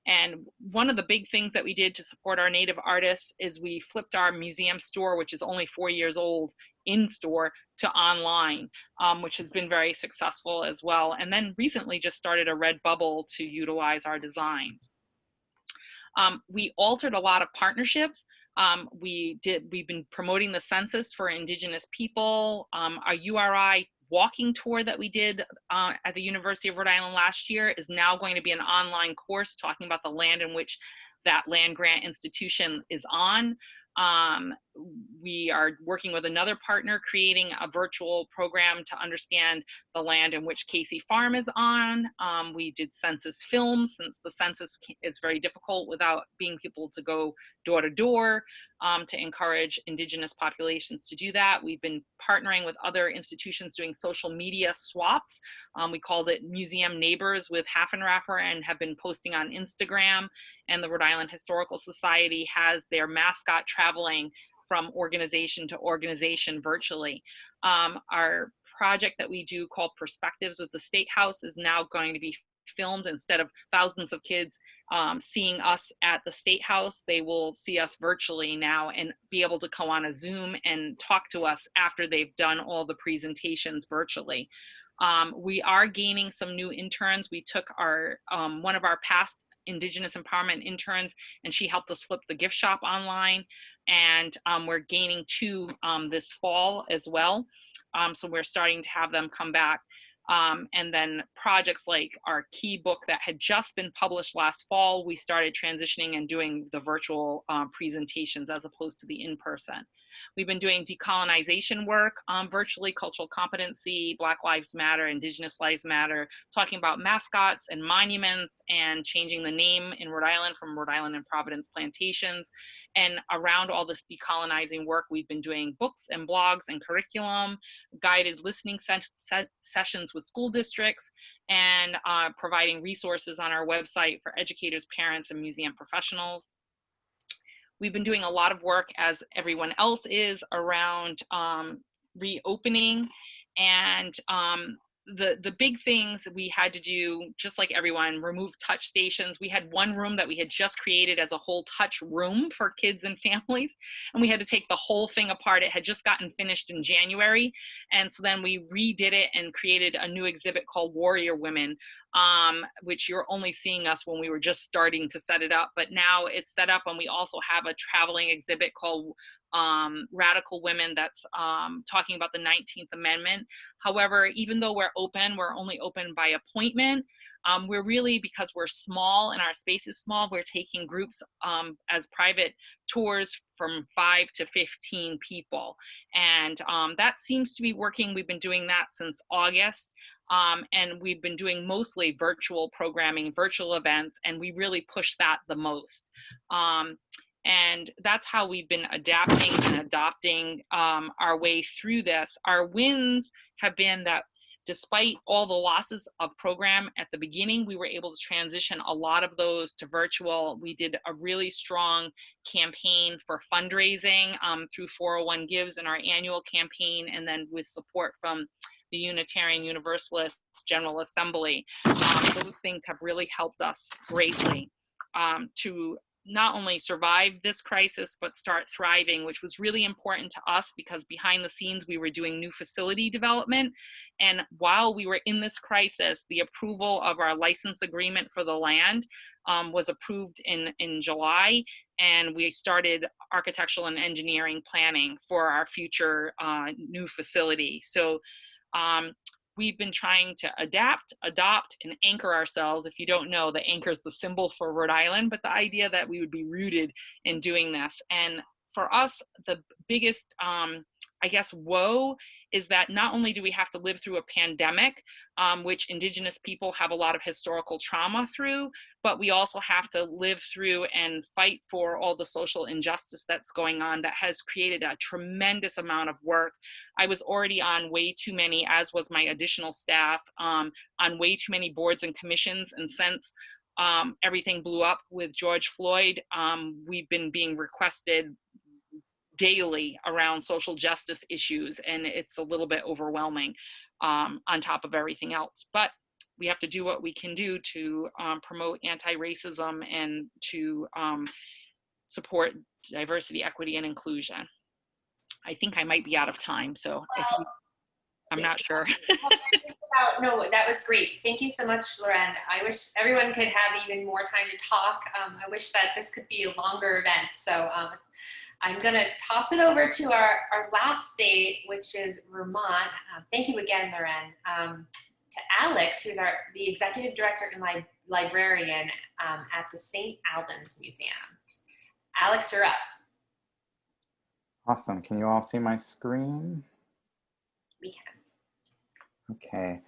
And one of the big things that we did to support our Native artists is we flipped our museum store, which is only 4 years old, in store to online, which has been very successful as well. And then recently just started a Redbubble to utilize our designs. We altered a lot of partnerships. We've been promoting the census for Indigenous people. Our URI walking tour that we did at the University of Rhode Island last year is now going to be an online course talking about the land in which that land grant institution is on. We are working with another partner creating a virtual program to understand the land in which Casey Farm is on. We did census films, since the census is very difficult without being able to go door to door, to encourage Indigenous populations to do that. We've been partnering with other institutions doing social media swaps. We called it Museum Neighbors with Haffenraffer and have been posting on Instagram. And the Rhode Island Historical Society has their mascot traveling from organization to organization virtually. Our project that we do called Perspectives with the State House is now going to be filmed. Instead of thousands of kids seeing us at the State House, they will see us virtually now and be able to go on a Zoom and talk to us after they've done all the presentations virtually. We are gaining some new interns. We took our one of our past Indigenous empowerment interns, and she helped us flip the gift shop online, and we're gaining 2 this fall as well. So we're starting to have them come back. And then projects like our key book that had just been published last fall, we started transitioning and doing the virtual presentations as opposed to the in-person. We've been doing decolonization work, virtually, cultural competency, Black Lives Matter, Indigenous Lives Matter, talking about mascots and monuments and changing the name in Rhode Island from Rhode Island and Providence Plantations. And around all this decolonizing work, we've been doing books and blogs and curriculum, guided listening sessions with school districts, and providing resources on our website for educators, parents, and museum professionals. We've been doing a lot of work, as everyone else is, around reopening, and the big things we had to do, just like everyone, remove touch stations. We had one room that we had just created as a whole touch room for kids and families, and we had to take the whole thing apart. It had just gotten finished in January, and so then we redid it and created a new exhibit called Warrior Women, which you're only seeing us when we were just starting to set it up, but now it's set up, and we also have a traveling exhibit called radical women that's talking about the 19th Amendment. However, even though we're only open by appointment. We're really, because we're small and our space is small, we're taking groups as private tours from 5 to 15 people. And that seems to be working. We've been doing that since August. And we've been doing mostly virtual programming, virtual events, and we really push that the most. And that's how we've been adapting and adopting our way through this. Our wins have been that despite all the losses of program at the beginning, we were able to transition a lot of those to virtual. We did a really strong campaign for fundraising through 401 Gives in our annual campaign, and then with support from the Unitarian Universalists General Assembly. Those things have really helped us greatly to not only survive this crisis, but start thriving, which was really important to us because behind the scenes, we were doing new facility development. And while we were in this crisis, the approval of our license agreement for the land was approved in July. And we started architectural and engineering planning for our future new facility. So we've been trying to adapt, adopt, and anchor ourselves. If you don't know, the anchor is the symbol for Rhode Island, but the idea that we would be rooted in doing this. And for us, the biggest, I guess, woe is that not only do we have to live through a pandemic, which Indigenous people have a lot of historical trauma through, but we also have to live through and fight for all the social injustice that's going on that has created a tremendous amount of work. I was already on way too many, as was my additional staff, on way too many boards and commissions, and since everything blew up with George Floyd, we've been being requested daily around social justice issues, and it's a little bit overwhelming on top of everything else. But we have to do what we can do to promote anti-racism and to support diversity, equity, and inclusion. I think I might be out of time, so I'm not sure. No, that was great. Thank you so much, Loren. I wish everyone could have even more time to talk. I wish that this could be a longer event. So I'm going to toss it over to our last state, which is Vermont. Thank you again, Loren. To Alex, who's the executive director and librarian at the St. Albans Museum. Alex, you're up. Awesome. Can you all see my screen? We can. Okay.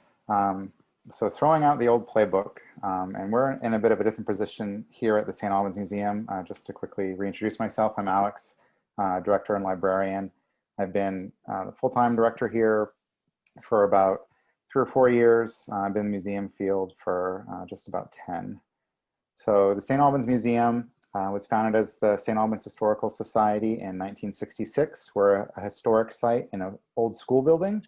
So throwing out the old playbook, and we're in a bit of a different position here at the St. Albans Museum. Just to quickly reintroduce myself, I'm Alex, director and librarian. I've been the full-time director here for about 3 or 4 years. I've been in the museum field for just about 10. So the St. Albans Museum was founded as the St. Albans Historical Society in 1966. We're a historic site in an old school building,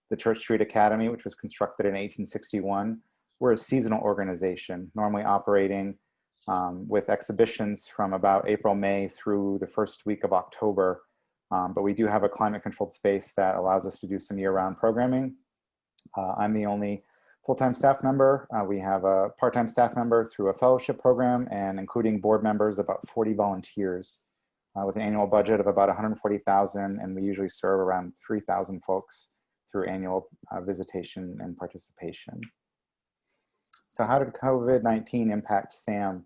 the Church Street Academy, which was constructed in 1861. We're a seasonal organization, normally operating with exhibitions from about April, May through the first week of October. But we do have a climate-controlled space that allows us to do some year-round programming. I'm the only full-time staff member. We have a part-time staff member through a fellowship program, and including board members, about 40 volunteers with an annual budget of about $140,000, and we usually serve around 3,000 folks through annual visitation and participation. So how did COVID-19 impact SAM?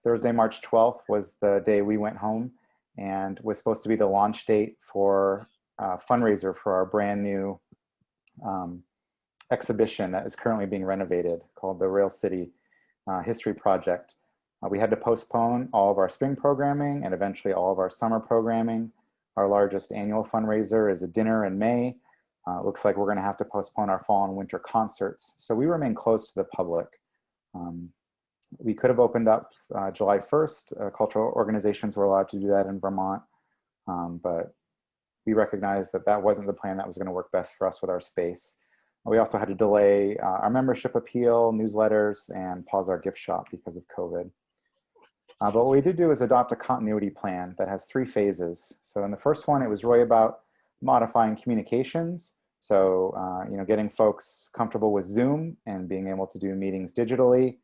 Thursday, March 12th was the day we went home, and was supposed to be the launch date for a fundraiser for our brand new exhibition that is currently being renovated called the Rail City History Project. We had to postpone all of our spring programming and eventually all of our summer programming. Our largest annual fundraiser is a dinner in May. Looks like we're going to have to postpone our fall and winter concerts. So we remain closed to the public. We could have opened up July 1st. Cultural organizations were allowed to do that in Vermont, but we recognized that that wasn't the plan that was going to work best for us with our space. We also had to delay our membership appeal, newsletters, and pause our gift shop because of COVID. But what we did do is adopt a continuity plan that has 3 phases. So in the first one, it was really about modifying communications. So, getting folks comfortable with Zoom and being able to do meetings digitally,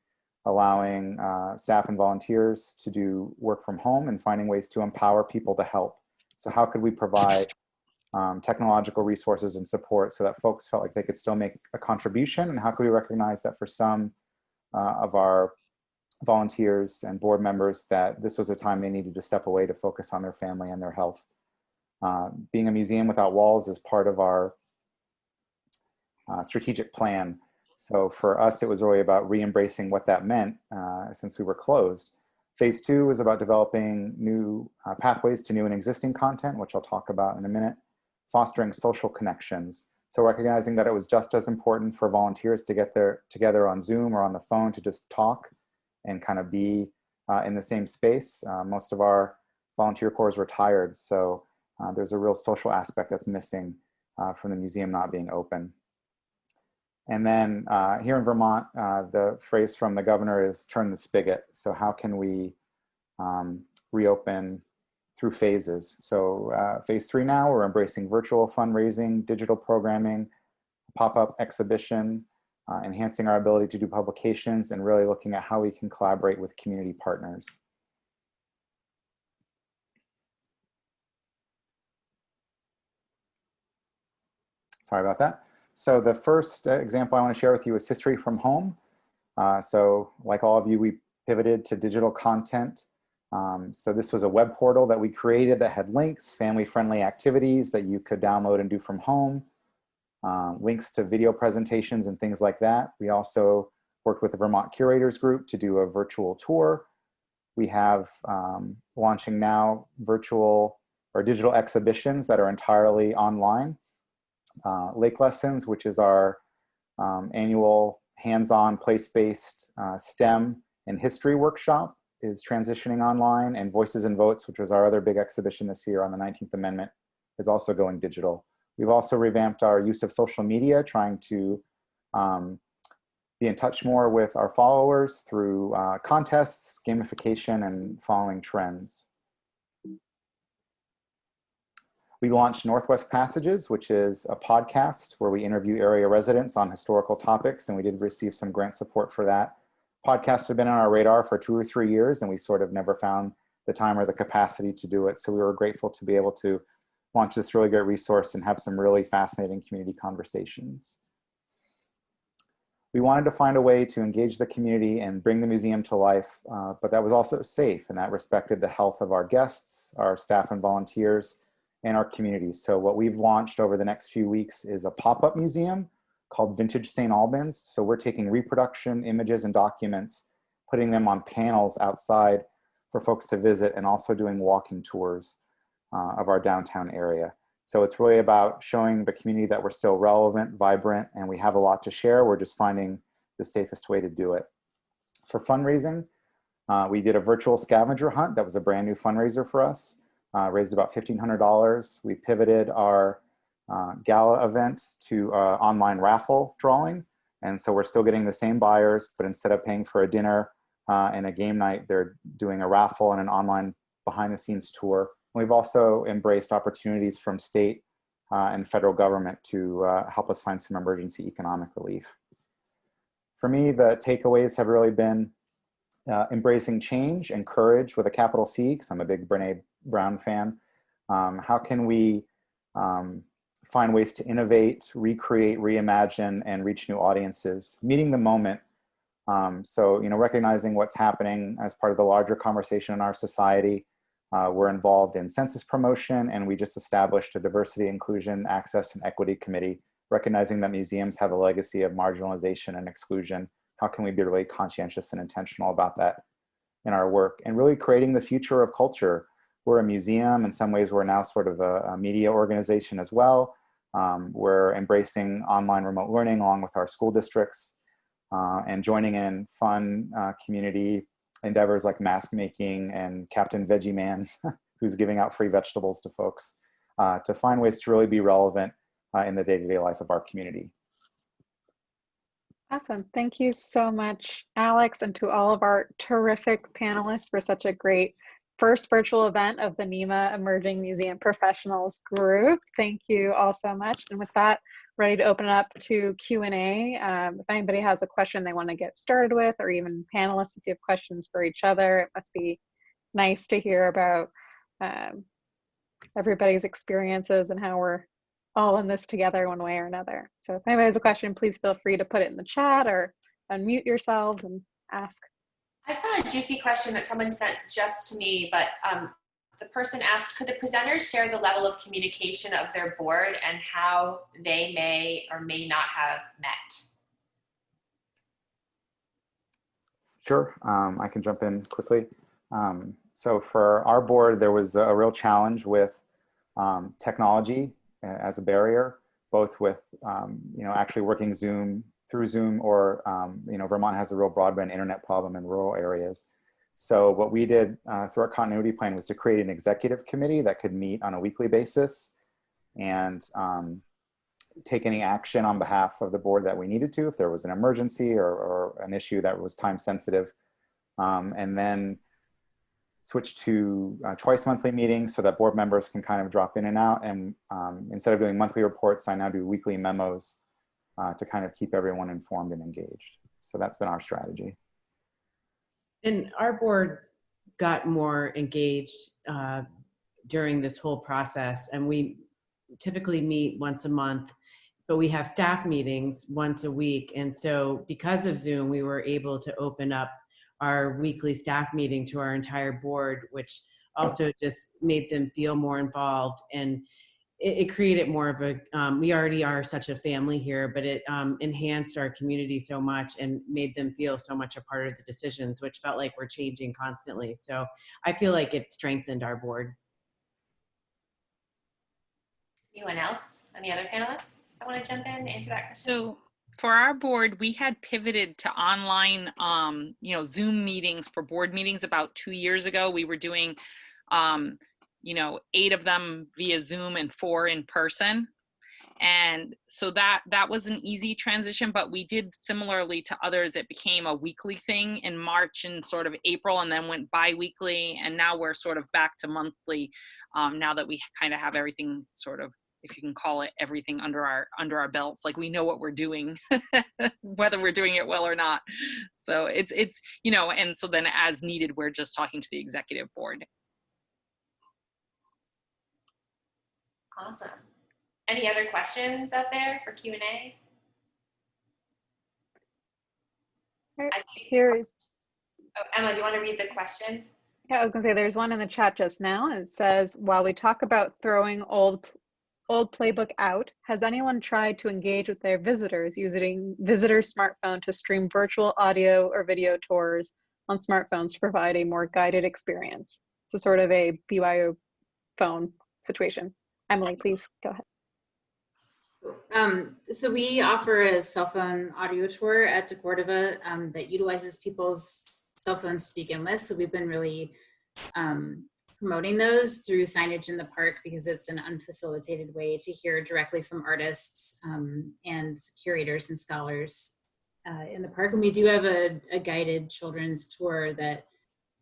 allowing staff and volunteers to do work from home, and finding ways to empower people to help So how could we provide technological resources and support so that folks felt like they could still make a contribution? And how could we recognize that for some of our volunteers and board members that this was a time they needed to step away to focus on their family and their health? Being a museum without walls is part of our strategic plan. So for us, it was really about re-embracing what that meant since we were closed. Phase 2 was about developing new pathways to new and existing content, which I'll talk about in a minute, fostering social connections. So recognizing that it was just as important for volunteers to get together on Zoom or on the phone to just talk and kind of be in the same space. Most of our volunteer corps were retired, so there's a real social aspect that's missing from the museum not being open. And then here in Vermont, the phrase from the governor is turn the spigot. So how can we reopen through phases? So phase 3 now, we're embracing virtual fundraising, digital programming, pop-up exhibition, enhancing our ability to do publications, and really looking at how we can collaborate with community partners. Sorry about that. So the first example I want to share with you is history from home. So like all of you, we pivoted to digital content. So this was a web portal that we created that had links, family-friendly activities that you could download and do from home, links to video presentations and things like that. We also worked with the Vermont Curators Group to do a virtual tour. We have launching now virtual or digital exhibitions that are entirely online. Lake Lessons, which is our annual hands-on, place-based STEM and history workshop, is transitioning online, and Voices and Votes, which was our other big exhibition this year on the 19th Amendment, is also going digital. We've also revamped our use of social media, trying to be in touch more with our followers through contests, gamification, and following trends. We launched Northwest Passages, which is a podcast where we interview area residents on historical topics, and we did receive some grant support for that. Podcasts have been on our radar for 2 or 3 years, and we sort of never found the time or the capacity to do it. So we were grateful to be able to launch this really great resource and have some really fascinating community conversations. We wanted to find a way to engage the community and bring the museum to life, but that was also safe, and that respected the health of our guests, our staff and volunteers, and our community. So what we've launched over the next few weeks is a pop-up museum called Vintage St. Albans. So we're taking reproduction images and documents, putting them on panels outside for folks to visit, and also doing walking tours of our downtown area. So it's really about showing the community that we're still relevant, vibrant, and we have a lot to share. We're just finding the safest way to do it. For fundraising, we did a virtual scavenger hunt. That was a brand new fundraiser for us. Raised about $1,500. We pivoted our gala event to online raffle drawing. And so we're still getting the same buyers, but instead of paying for a dinner and a game night, they're doing a raffle and an online behind the scenes tour. And we've also embraced opportunities from state and federal government to help us find some emergency economic relief. For me, the takeaways have really been embracing change and courage with a capital C, because I'm a big Brene Brown fan. How can we find ways to innovate, recreate, reimagine, and reach new audiences? Meeting the moment. So, recognizing what's happening as part of the larger conversation in our society. We're involved in census promotion, and we just established a diversity, inclusion, access, and equity committee, recognizing that museums have a legacy of marginalization and exclusion. How can we be really conscientious and intentional about that in our work? And really creating the future of culture. We're a museum. In some ways, we're now sort of a media organization as well. We're embracing online remote learning along with our school districts and joining in fun community endeavors like mask making and Captain Veggie Man, who's giving out free vegetables to folks, to find ways to really be relevant in the day-to-day life of our community. Awesome. Thank you so much, Alex, and to all of our terrific panelists for such a great first virtual event of the NEMA Emerging Museum Professionals group. Thank you all so much. And with that, ready to open it up to Q&A. If anybody has a question they want to get started with, or even panelists, if you have questions for each other, it must be nice to hear about everybody's experiences and how we're all in this together one way or another. So if anybody has a question, please feel free to put it in the chat or unmute yourselves and ask. I saw a juicy question that someone sent just to me, but the person asked, could the presenters share the level of communication of their board and how they may or may not have met? Sure, I can jump in quickly. So for our board, there was a real challenge with technology as a barrier, both with actually working through Zoom, or Vermont has a real broadband internet problem in rural areas. So what we did through our continuity plan was to create an executive committee that could meet on a weekly basis and take any action on behalf of the board that we needed to, if there was an emergency or an issue that was time sensitive, and then switch to twice monthly meetings so that board members can kind of drop in and out. And instead of doing monthly reports, I now do weekly memos to kind of keep everyone informed and engaged. So that's been our strategy. And our board got more engaged during this whole process, and we typically meet once a month, but we have staff meetings once a week. And so because of Zoom, we were able to open up our weekly staff meeting to our entire board, which also just made them feel more involved. And it created more of a, we already are such a family here, but it enhanced our community so much and made them feel so much a part of the decisions, which felt like we're changing constantly. So I feel like it strengthened our board. Anyone else? Any other panelists that want to jump in and answer that question? So for our board, we had pivoted to online, Zoom meetings for board meetings about 2 years ago. We were doing 8 of them via Zoom and 4 in person. And so that was an easy transition, but we did similarly to others. It became a weekly thing in March and sort of April, and then went bi-weekly. And now we're sort of back to monthly now that we kind of have everything sort of, if you can call it, everything under our belts. Like, we know what we're doing, whether we're doing it well or not. So it's and so then as needed, we're just talking to the executive board. Awesome. Any other questions out there for Q&A? Oh, Emma, do you want to read the question? Yeah, I was gonna say there's one in the chat just now, and it says, while we talk about throwing old playbook out, has anyone tried to engage with their visitors using visitors' smartphone to stream virtual audio or video tours on smartphones to provide a more guided experience? So sort of a BYO phone situation. Emily, please go ahead. So we offer a cell phone audio tour at DeCordova that utilizes people's cell phones to begin with. So we've been really promoting those through signage in the park, because it's an unfacilitated way to hear directly from artists and curators and scholars in the park. And we do have a guided children's tour that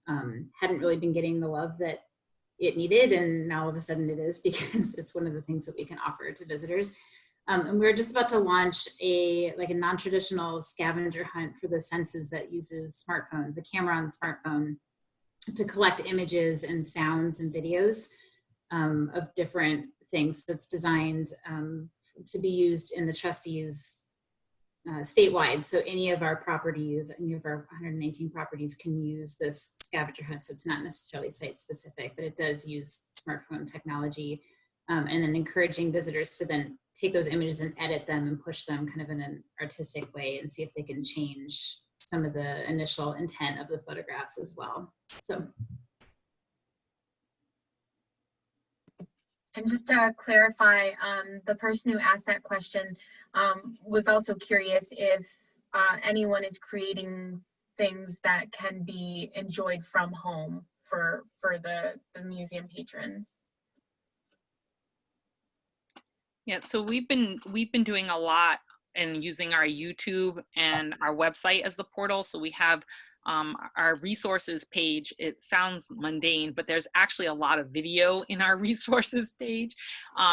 hadn't really been getting the love that it needed, and now all of a sudden it is, because it's one of the things that we can offer to visitors. And we're just about to launch a non-traditional scavenger hunt for the senses that uses the camera on the smartphone, to collect images and sounds and videos of different things, that's designed to be used in the trustees statewide. So any of our properties, any of our 119 properties can use this scavenger hunt. So it's not necessarily site specific, but it does use smartphone technology, and then encouraging visitors to then take those images and edit them and push them kind of in an artistic way, and see if they can change some of the initial intent of the photographs as well. So. And just to clarify, the person who asked that question was also curious if anyone is creating things that can be enjoyed from home for the museum patrons. Yeah, so we've been doing a lot and using our YouTube and our website as the portal. So we have our resources page, it sounds mundane, but there's actually a lot of video in our resources page.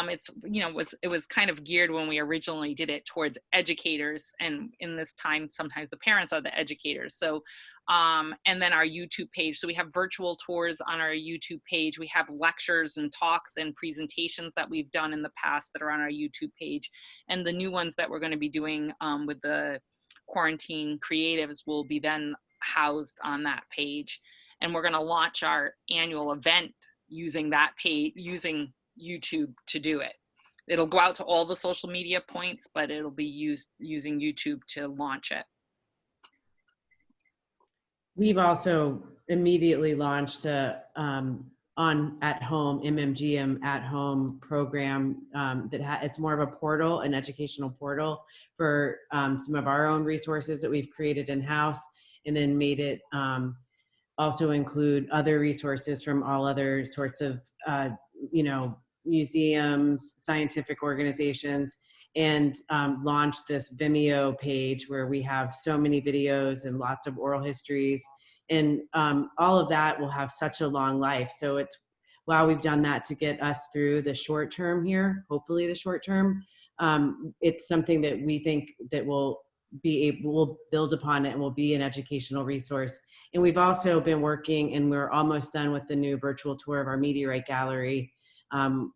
It's, you know, it was kind of geared when we originally did it towards educators, and in this time, sometimes the parents are the educators. So, and then our YouTube page. So we have virtual tours on our YouTube page. We have lectures and talks and presentations that we've done in the past that are on our YouTube page. And the new ones that we're going to be doing with the quarantine creatives will be then housed on that page. And we're going to launch our annual event using that page, using YouTube to do it. It'll go out to all the social media points, but it'll be using YouTube to launch it. We've also immediately launched a at-home MMGM at-home program it's more of a portal, an educational portal for some of our own resources that we've created in-house, and then made it also include other resources from all other sorts of you know, museums, scientific organizations, and launched this Vimeo page where we have so many videos and lots of oral histories, and all of that will have such a long life. So it's, while we've done that to get us through the short term here, hopefully the short term, it's something that we think that we'll build upon it and will be an educational resource. And we've also been working, and we're almost done with the new virtual tour of our Meteorite Gallery,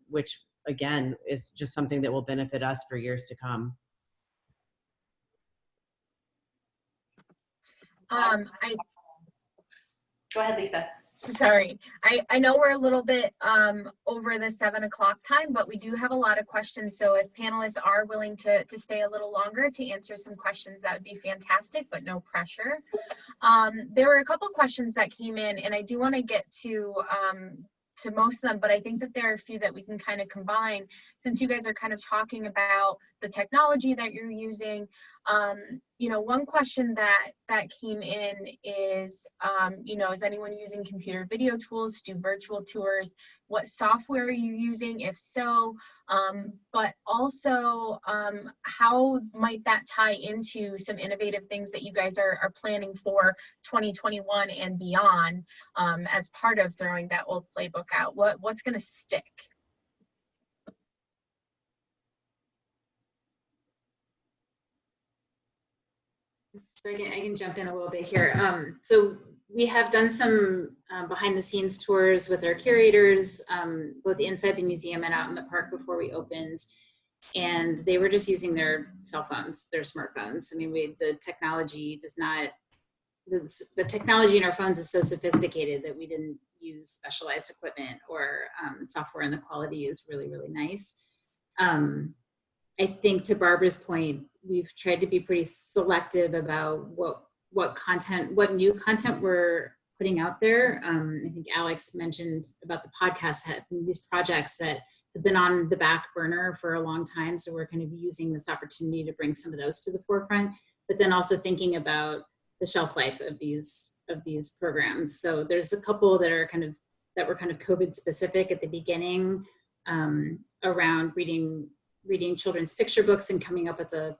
which again is just something that will benefit us for years to come. Go ahead, Lisa. Sorry, I know we're a little bit over the 7 o'clock time, but we do have a lot of questions. So if panelists are willing to stay a little longer to answer some questions, that would be fantastic, but no pressure. There were a couple questions that came in, and I do want to get to most of them, but I think that there are a few that we can kind of combine, since you guys are kind of talking about the technology that you're using. You know, one question that came in is, you know, is anyone using computer video tools to do virtual tours? What software are you using, if so? But also, how might that tie into some innovative things that you guys are planning for 2021 and beyond, as part of throwing that old playbook out? What's going to stick? So I can jump in a little bit here. So we have done some behind the scenes tours with our curators, both inside the museum and out in the park before we opened. And they were just using their cell phones, their smartphones. I mean, the technology does not, the technology in our phones is so sophisticated that we didn't use specialized equipment or software, and the quality is really, really nice. I think, to Barbara's point, we've tried to be pretty selective about what new content we're putting out there. I think Alex mentioned about the podcast, these projects that have been on the back burner for a long time. So we're kind of using this opportunity to bring some of those to the forefront, but then also thinking about the shelf life of these programs. So there's a couple that were kind of COVID specific at the beginning, around reading children's picture books and coming up with a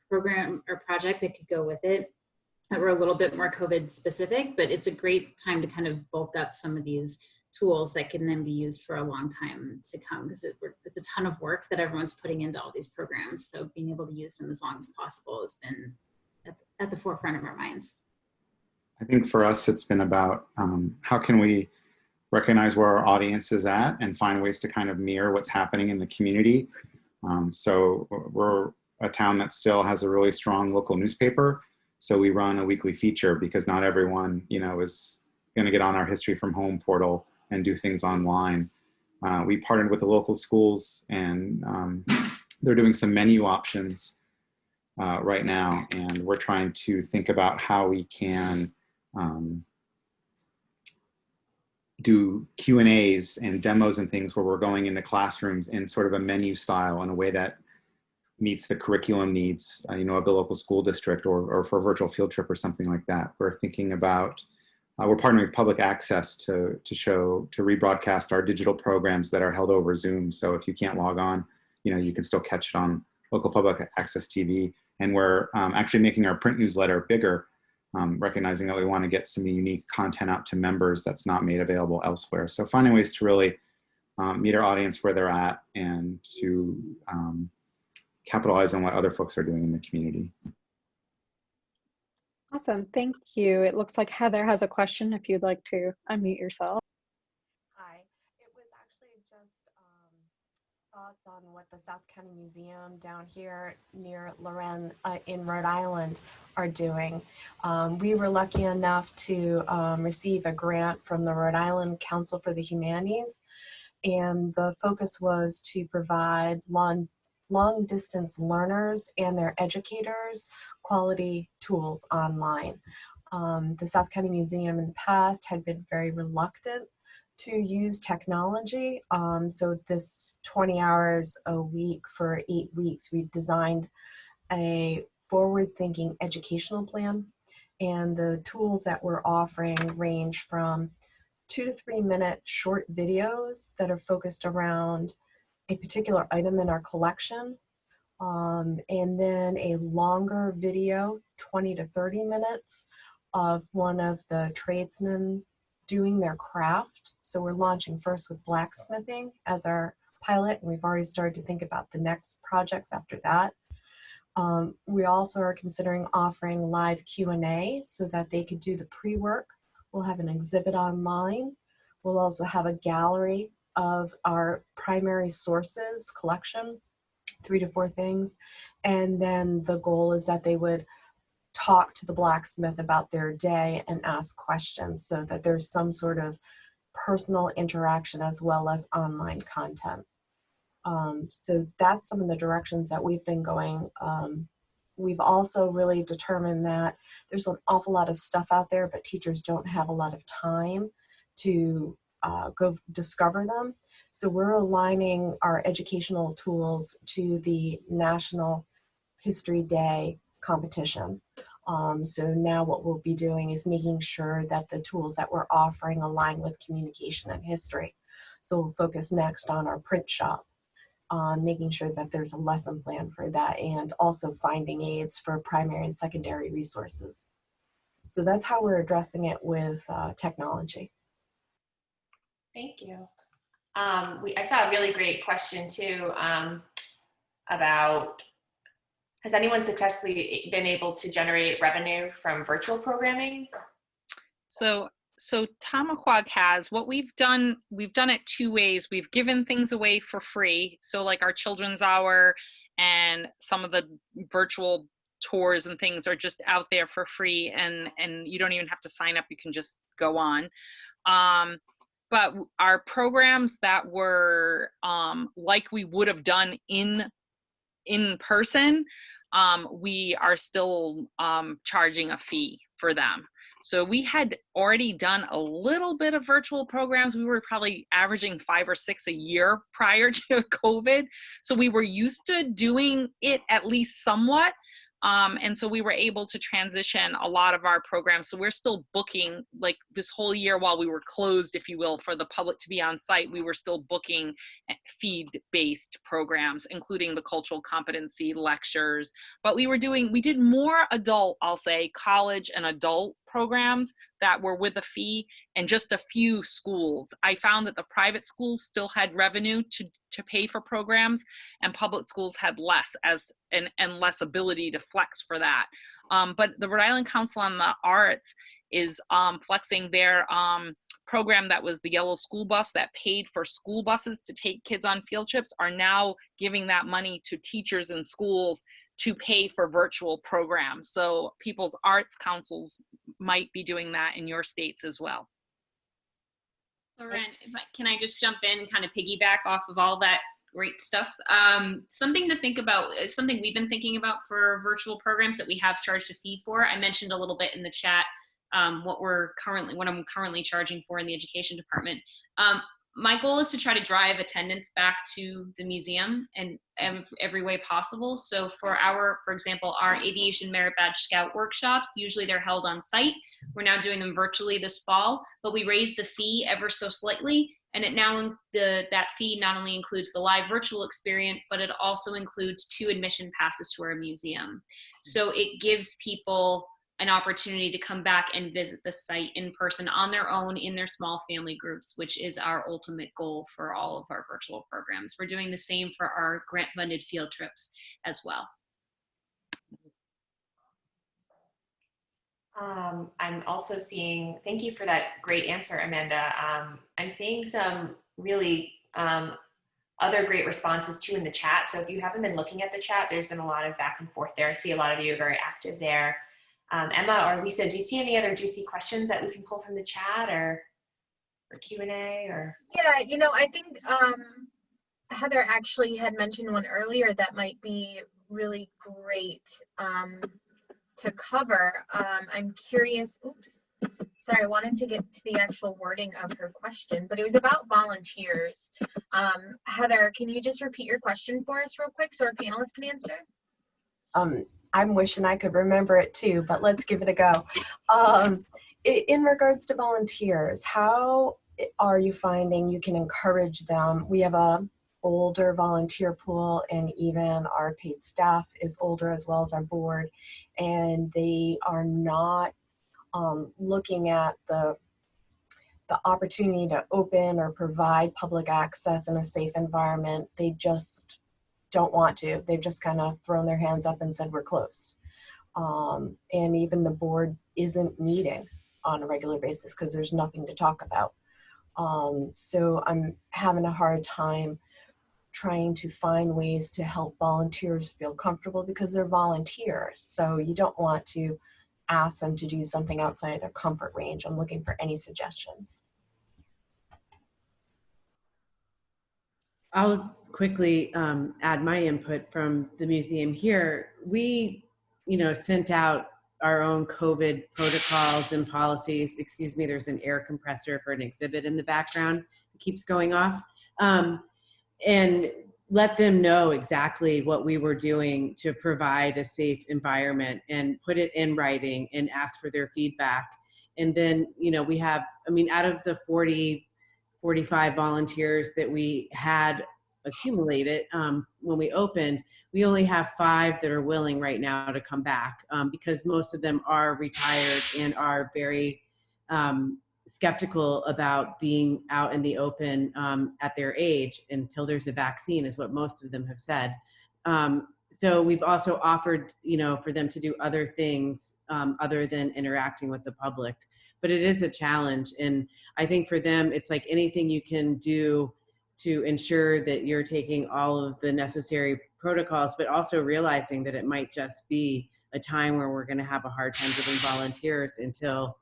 program or project that could go with it, that were a little bit more COVID specific. But it's a great time to kind of bulk up some of these tools that can then be used for a long time to come, because it's a ton of work that everyone's putting into all these programs. So being able to use them as long as possible has been at the forefront of our minds. I think for us, it's been about how can we recognize where our audience is at and find ways to kind of mirror what's happening in the community. So we're a town that still has a really strong local newspaper. So we run a weekly feature, because not everyone, you know, is going to get on our History from Home portal and do things online. We partnered with the local schools, and they're doing some menu options right now. And we're trying to think about how we can do Q&As and demos and things where we're going into classrooms in sort of a menu style, in a way that meets the curriculum needs, you know, of the local school district, or for a virtual field trip or something like that. We're thinking about, we're partnering with public access to rebroadcast our digital programs that are held over Zoom. So if you can't log on, you know, you can still catch it on local public access TV. And we're actually making our print newsletter bigger, recognizing that we want to get some unique content out to members that's not made available elsewhere. So finding ways to really meet our audience where they're at and to capitalize on what other folks are doing in the community. Awesome, thank you. It looks like Heather has a question if you'd like to unmute yourself. Hi, it was actually just thoughts on what the South County Museum down here near Loren in Rhode Island are doing. We were lucky enough to receive a grant from the Rhode Island Council for the Humanities, and the focus was to provide long distance learners and their educators quality tools online. The South County Museum in the past had been very reluctant to use technology. So this 20 hours a week for 8 weeks, we've designed a forward-thinking educational plan. And the tools that we're offering range from 2 to 3 minute short videos that are focused around a particular item in our collection, and then a longer video, 20 to 30 minutes, of one of the tradesmen doing their craft. So we're launching first with blacksmithing as our pilot, and we've already started to think about the next projects after that. We also are considering offering live Q&A so that they could do the pre-work. We'll have an exhibit online. We'll also have a gallery of our primary sources collection, 3 to 4 things. And then the goal is that they would talk to the blacksmith about their day and ask questions so that there's some sort of personal interaction as well as online content. So that's some of the directions that we've been going. We've also really determined that there's an awful lot of stuff out there, but teachers don't have a lot of time to go discover them. So we're aligning our educational tools to the National History Day competition. So now what we'll be doing is making sure that the tools that we're offering align with communication and history. So we'll focus next on our print shop, making sure that there's a lesson plan for that, and also finding aids for primary and secondary resources. So that's how we're addressing it with technology. Thank you. I saw a really great question too about, has anyone successfully been able to generate revenue from virtual programming? So Tamaquag has, what we've done it 2 ways. We've given things away for free. So like our children's hour and some of the virtual tours and things are just out there for free, and you don't even have to sign up, you can just go on. But our programs that were like we would have done in person, we are still charging a fee for them. So we had already done a little bit of virtual programs. We were probably averaging 5 or 6 a year prior to COVID. So we were used to doing it at least somewhat. And so we were able to transition a lot of our programs. So we're still booking, like this whole year while we were closed, if you will, for the public to be on site, we were still booking feed-based programs, including the cultural competency lectures. But we did more adult, I'll say, college and adult programs that were with a fee, and just a few schools. I found that the private schools still had revenue to pay for programs, and public schools had less and less ability to flex for that. But the Rhode Island Council on the Arts is flexing their program that was the yellow school bus that paid for school buses to take kids on field trips, are now giving that money to teachers in schools to pay for virtual programs. So people's arts councils might be doing that in your states as well. Lauren, can I just jump in and kind of piggyback off of all that great stuff? Something to think about, something we've been thinking about for virtual programs that we have charged a fee for. I mentioned a little bit in the chat what I'm currently charging for in the education department. My goal is to try to drive attendance back to the museum in every way possible. So for example, our aviation merit badge scout workshops, usually they're held on site. We're now doing them virtually this fall, but we raised the fee ever so slightly. And that fee not only includes the live virtual experience, but it also includes 2 admission passes to our museum. So it gives people an opportunity to come back and visit the site in person on their own in their small family groups, which is our ultimate goal for all of our virtual programs. We're doing the same for our grant-funded field trips as well. I'm also seeing, thank you for that great answer, Amanda. I'm seeing some really other great responses too in the chat. So if you haven't been looking at the chat, there's been a lot of back and forth there. I see a lot of you are very active there. Emma or Lisa, do you see any other juicy questions that we can pull from the chat or Q&A or? Yeah, you know, I think Heather actually had mentioned one earlier that might be really great to cover. I'm curious, oops, sorry, I wanted to get to the actual wording of her question, but it was about volunteers. Heather, can you just repeat your question for us real quick so our panelists can answer? I'm wishing I could remember it too, but let's give it a go. In regards to volunteers, how are you finding you can encourage them? We have a older volunteer pool, and even our paid staff is older as well as our board, and they are not looking at the opportunity to open or provide public access in a safe environment. They just don't want to. They've just kind of thrown their hands up and said we're closed. And even the board isn't meeting on a regular basis because there's nothing to talk about. So I'm having a hard time trying to find ways to help volunteers feel comfortable because they're volunteers. So you don't want to ask them to do something outside of their comfort range. I'm looking for any suggestions. I'll quickly add my input from the museum here. We, sent out our own COVID protocols and policies. Excuse me, there's an air compressor for an exhibit in the background. It keeps going off. And let them know exactly what we were doing to provide a safe environment and put it in writing and ask for their feedback. And then, we have, out of the 45 volunteers that we had accumulated when we opened, we only have 5 that are willing right now to come back because most of them are retired and are very skeptical about being out in the open at their age until there's a vaccine, is what most of them have said. So we've also offered, for them to do other things other than interacting with the public. But it is a challenge. And I think for them, it's like anything you can do to ensure that you're taking all of the necessary protocols, but also realizing that it might just be a time where we're going to have a hard time getting volunteers until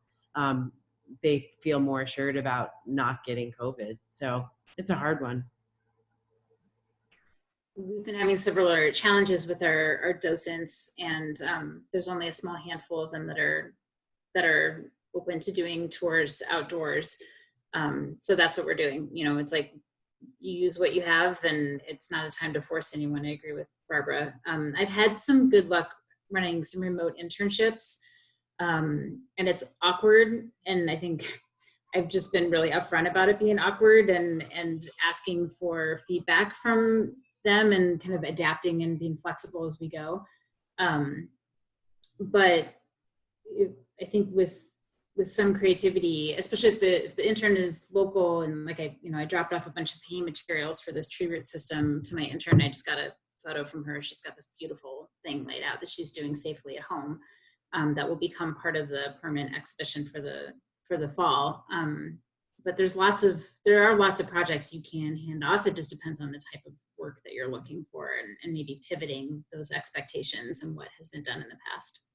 they feel more assured about not getting COVID. So it's a hard one. We've been having several other challenges with our docents, and there's only a small handful of them that are open to doing tours outdoors. So that's what we're doing. It's like you use what you have, and it's not a time to force anyone. I agree with Barbara. I've had some good luck running some remote internships, and it's awkward. And I think I've just been really upfront about it being awkward and asking for feedback from them and kind of adapting and being flexible as we go. But I think with some creativity, especially if the intern is local, and like I dropped off a bunch of painting materials for this tree root system to my intern. I just got a photo from her. She's got this beautiful thing laid out that she's doing safely at home. That will become part of the permanent exhibition for the fall. But there are lots of projects you can hand off. It just depends on the type of work that you're looking for, and maybe pivoting those expectations and what has been done in the past.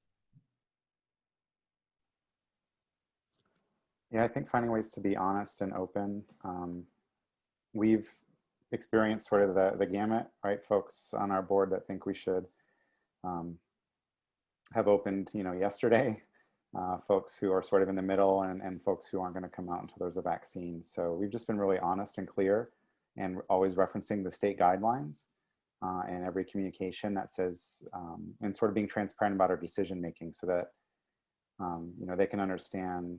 Yeah, I think finding ways to be honest and open. We've experienced sort of the gamut, right? Folks on our board that think we should have opened, yesterday. Folks who are sort of in the middle, and folks who aren't going to come out until there's a vaccine. So we've just been really honest and clear, and always referencing the state guidelines and every communication that says, and sort of being transparent about our decision making, so that they can understand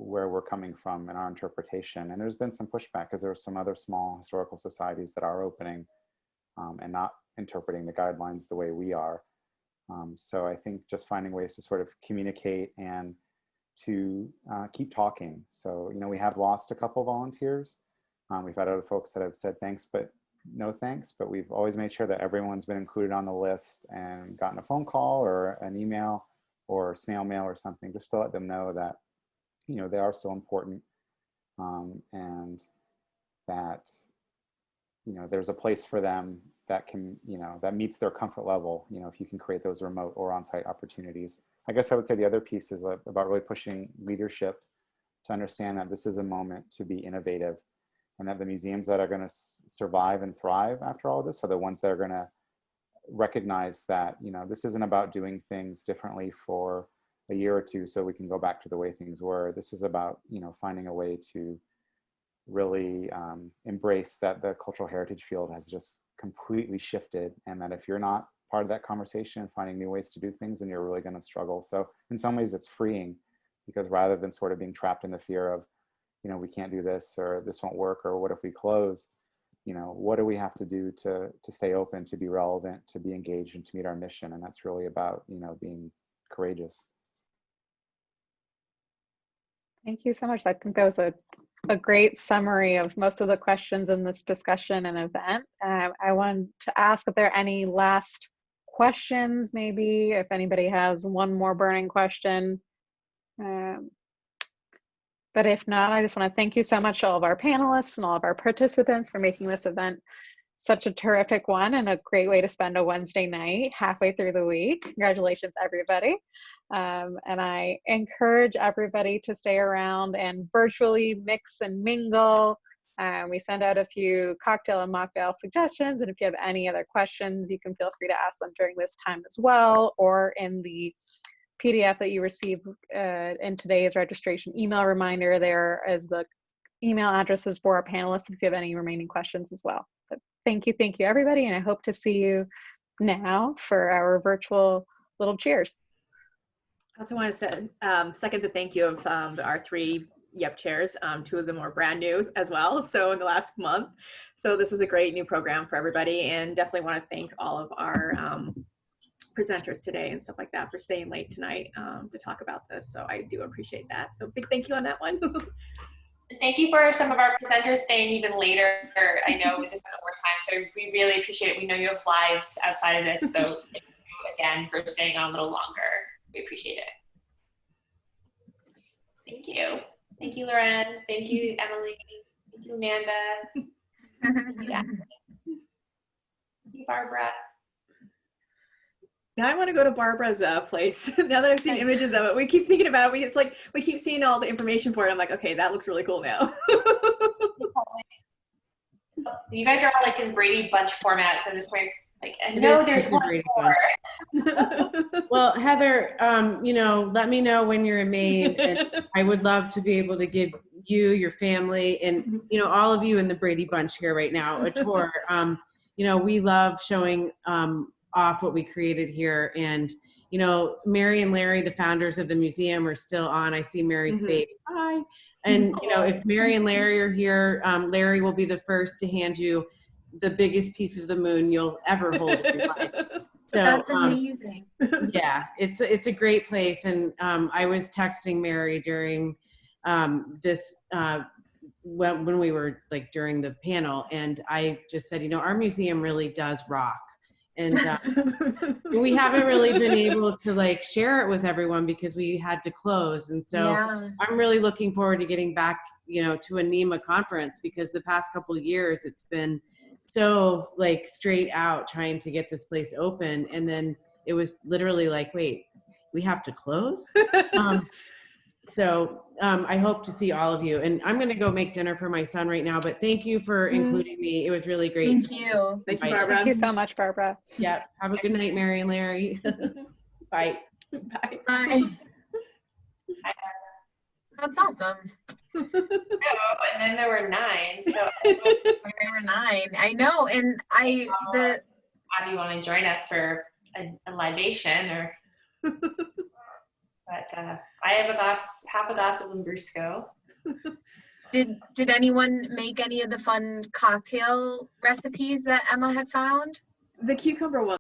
where we're coming from in our interpretation. And there's been some pushback because there are some other small historical societies that are opening and not interpreting the guidelines the way we are. So I think just finding ways to sort of communicate and to keep talking. So, we have lost a couple volunteers. We've had other folks that have said thanks, but no thanks, but we've always made sure that everyone's been included on the list and gotten a phone call or an email or snail mail or something, just to let them know that, they are still important, and that, there's a place for them that can, that meets their comfort level, if you can create those remote or on-site opportunities. I guess I would say the other piece is about really pushing leadership to understand that this is a moment to be innovative, and that the museums that are going to survive and thrive after all this are the ones that are going to recognize that, this isn't about doing things differently for a year or two so we can go back to the way things were. This is about, finding a way to really embrace that the cultural heritage field has just completely shifted, and that if you're not part of that conversation and finding new ways to do things, then you're really going to struggle. So in some ways it's freeing, because rather than sort of being trapped in the fear of, we can't do this, or this won't work, or what if we close, what do we have to do to stay open, to be relevant, to be engaged, and to meet our mission? And that's really about, being courageous. Thank you so much. I think that was a great summary of most of the questions in this discussion and event. I wanted to ask if there are any last questions, maybe if anybody has one more burning question. But if not, I just want to thank you so much to all of our panelists and all of our participants for making this event such a terrific one and a great way to spend a Wednesday night halfway through the week. Congratulations, everybody. And I encourage everybody to stay around and virtually mix and mingle. We send out a few cocktail and mocktail suggestions, and if you have any other questions, you can feel free to ask them during this time as well, or in the PDF that you received in today's registration email reminder. There is the email addresses for our panelists if you have any remaining questions as well. But thank you everybody, and I hope to see you now for our virtual little cheers. I also want to second the thank you of our 3 YEP chairs. 2 of them are brand new as well, so in the last month. So this is a great new program for everybody, and definitely want to thank all of our presenters today and stuff like that for staying late tonight to talk about this. So I do appreciate that. So big thank you on that one. Thank you for some of our presenters staying even later. I know this is more time, so we really appreciate it. We know you have lives outside of this, so thank you again for staying on a little longer. We appreciate it. Thank you. Thank you, Loren. Thank you, Emily. Thank you, Amanda. Thank you, Alex. Thank you, Barbara. Now I want to go to Barbara's place. Now that I've seen images of it, we keep thinking about it. It's like we keep seeing all the information for it. I'm like, okay, that looks really cool now. You guys are all like in Brady Bunch format, so this way, like, I know there's one more. Well, Heather, let me know when you're in Maine, and I would love to be able to give you, your family, and all of you in the Brady Bunch here right now a tour. We love showing off what we created here, and Mary and Larry, the founders of the museum, are still on. I see Mary's face. Hi. And if Mary and Larry are here, Larry will be the first to hand you the biggest piece of the moon you'll ever hold in your life. So that's amazing. Yeah, it's a great place. And I was texting Mary during this when we were like during the panel, and I just said, our museum really does rock. And we haven't really been able to like share it with everyone because we had to close. And so I'm really looking forward to getting back, to a NEMA conference, because the past couple of years it's been so like straight out trying to get this place open. And then it was literally like, wait, we have to close? So I hope to see all of you, and I'm going to go make dinner for my son right now, but thank you for including me. It was really great. Thank you. Thank you, Barbara. Thank you so much, Barbara. Yeah. Have a good night, Mary and Larry. Bye. Bye. Bye. That's awesome. No, and then there were 9. So There were 9. I know, and Abby want to join us for a libation, or but I have half a glass of Lambrusco. Did anyone make any of the fun cocktail recipes that Emma had found? The cucumber one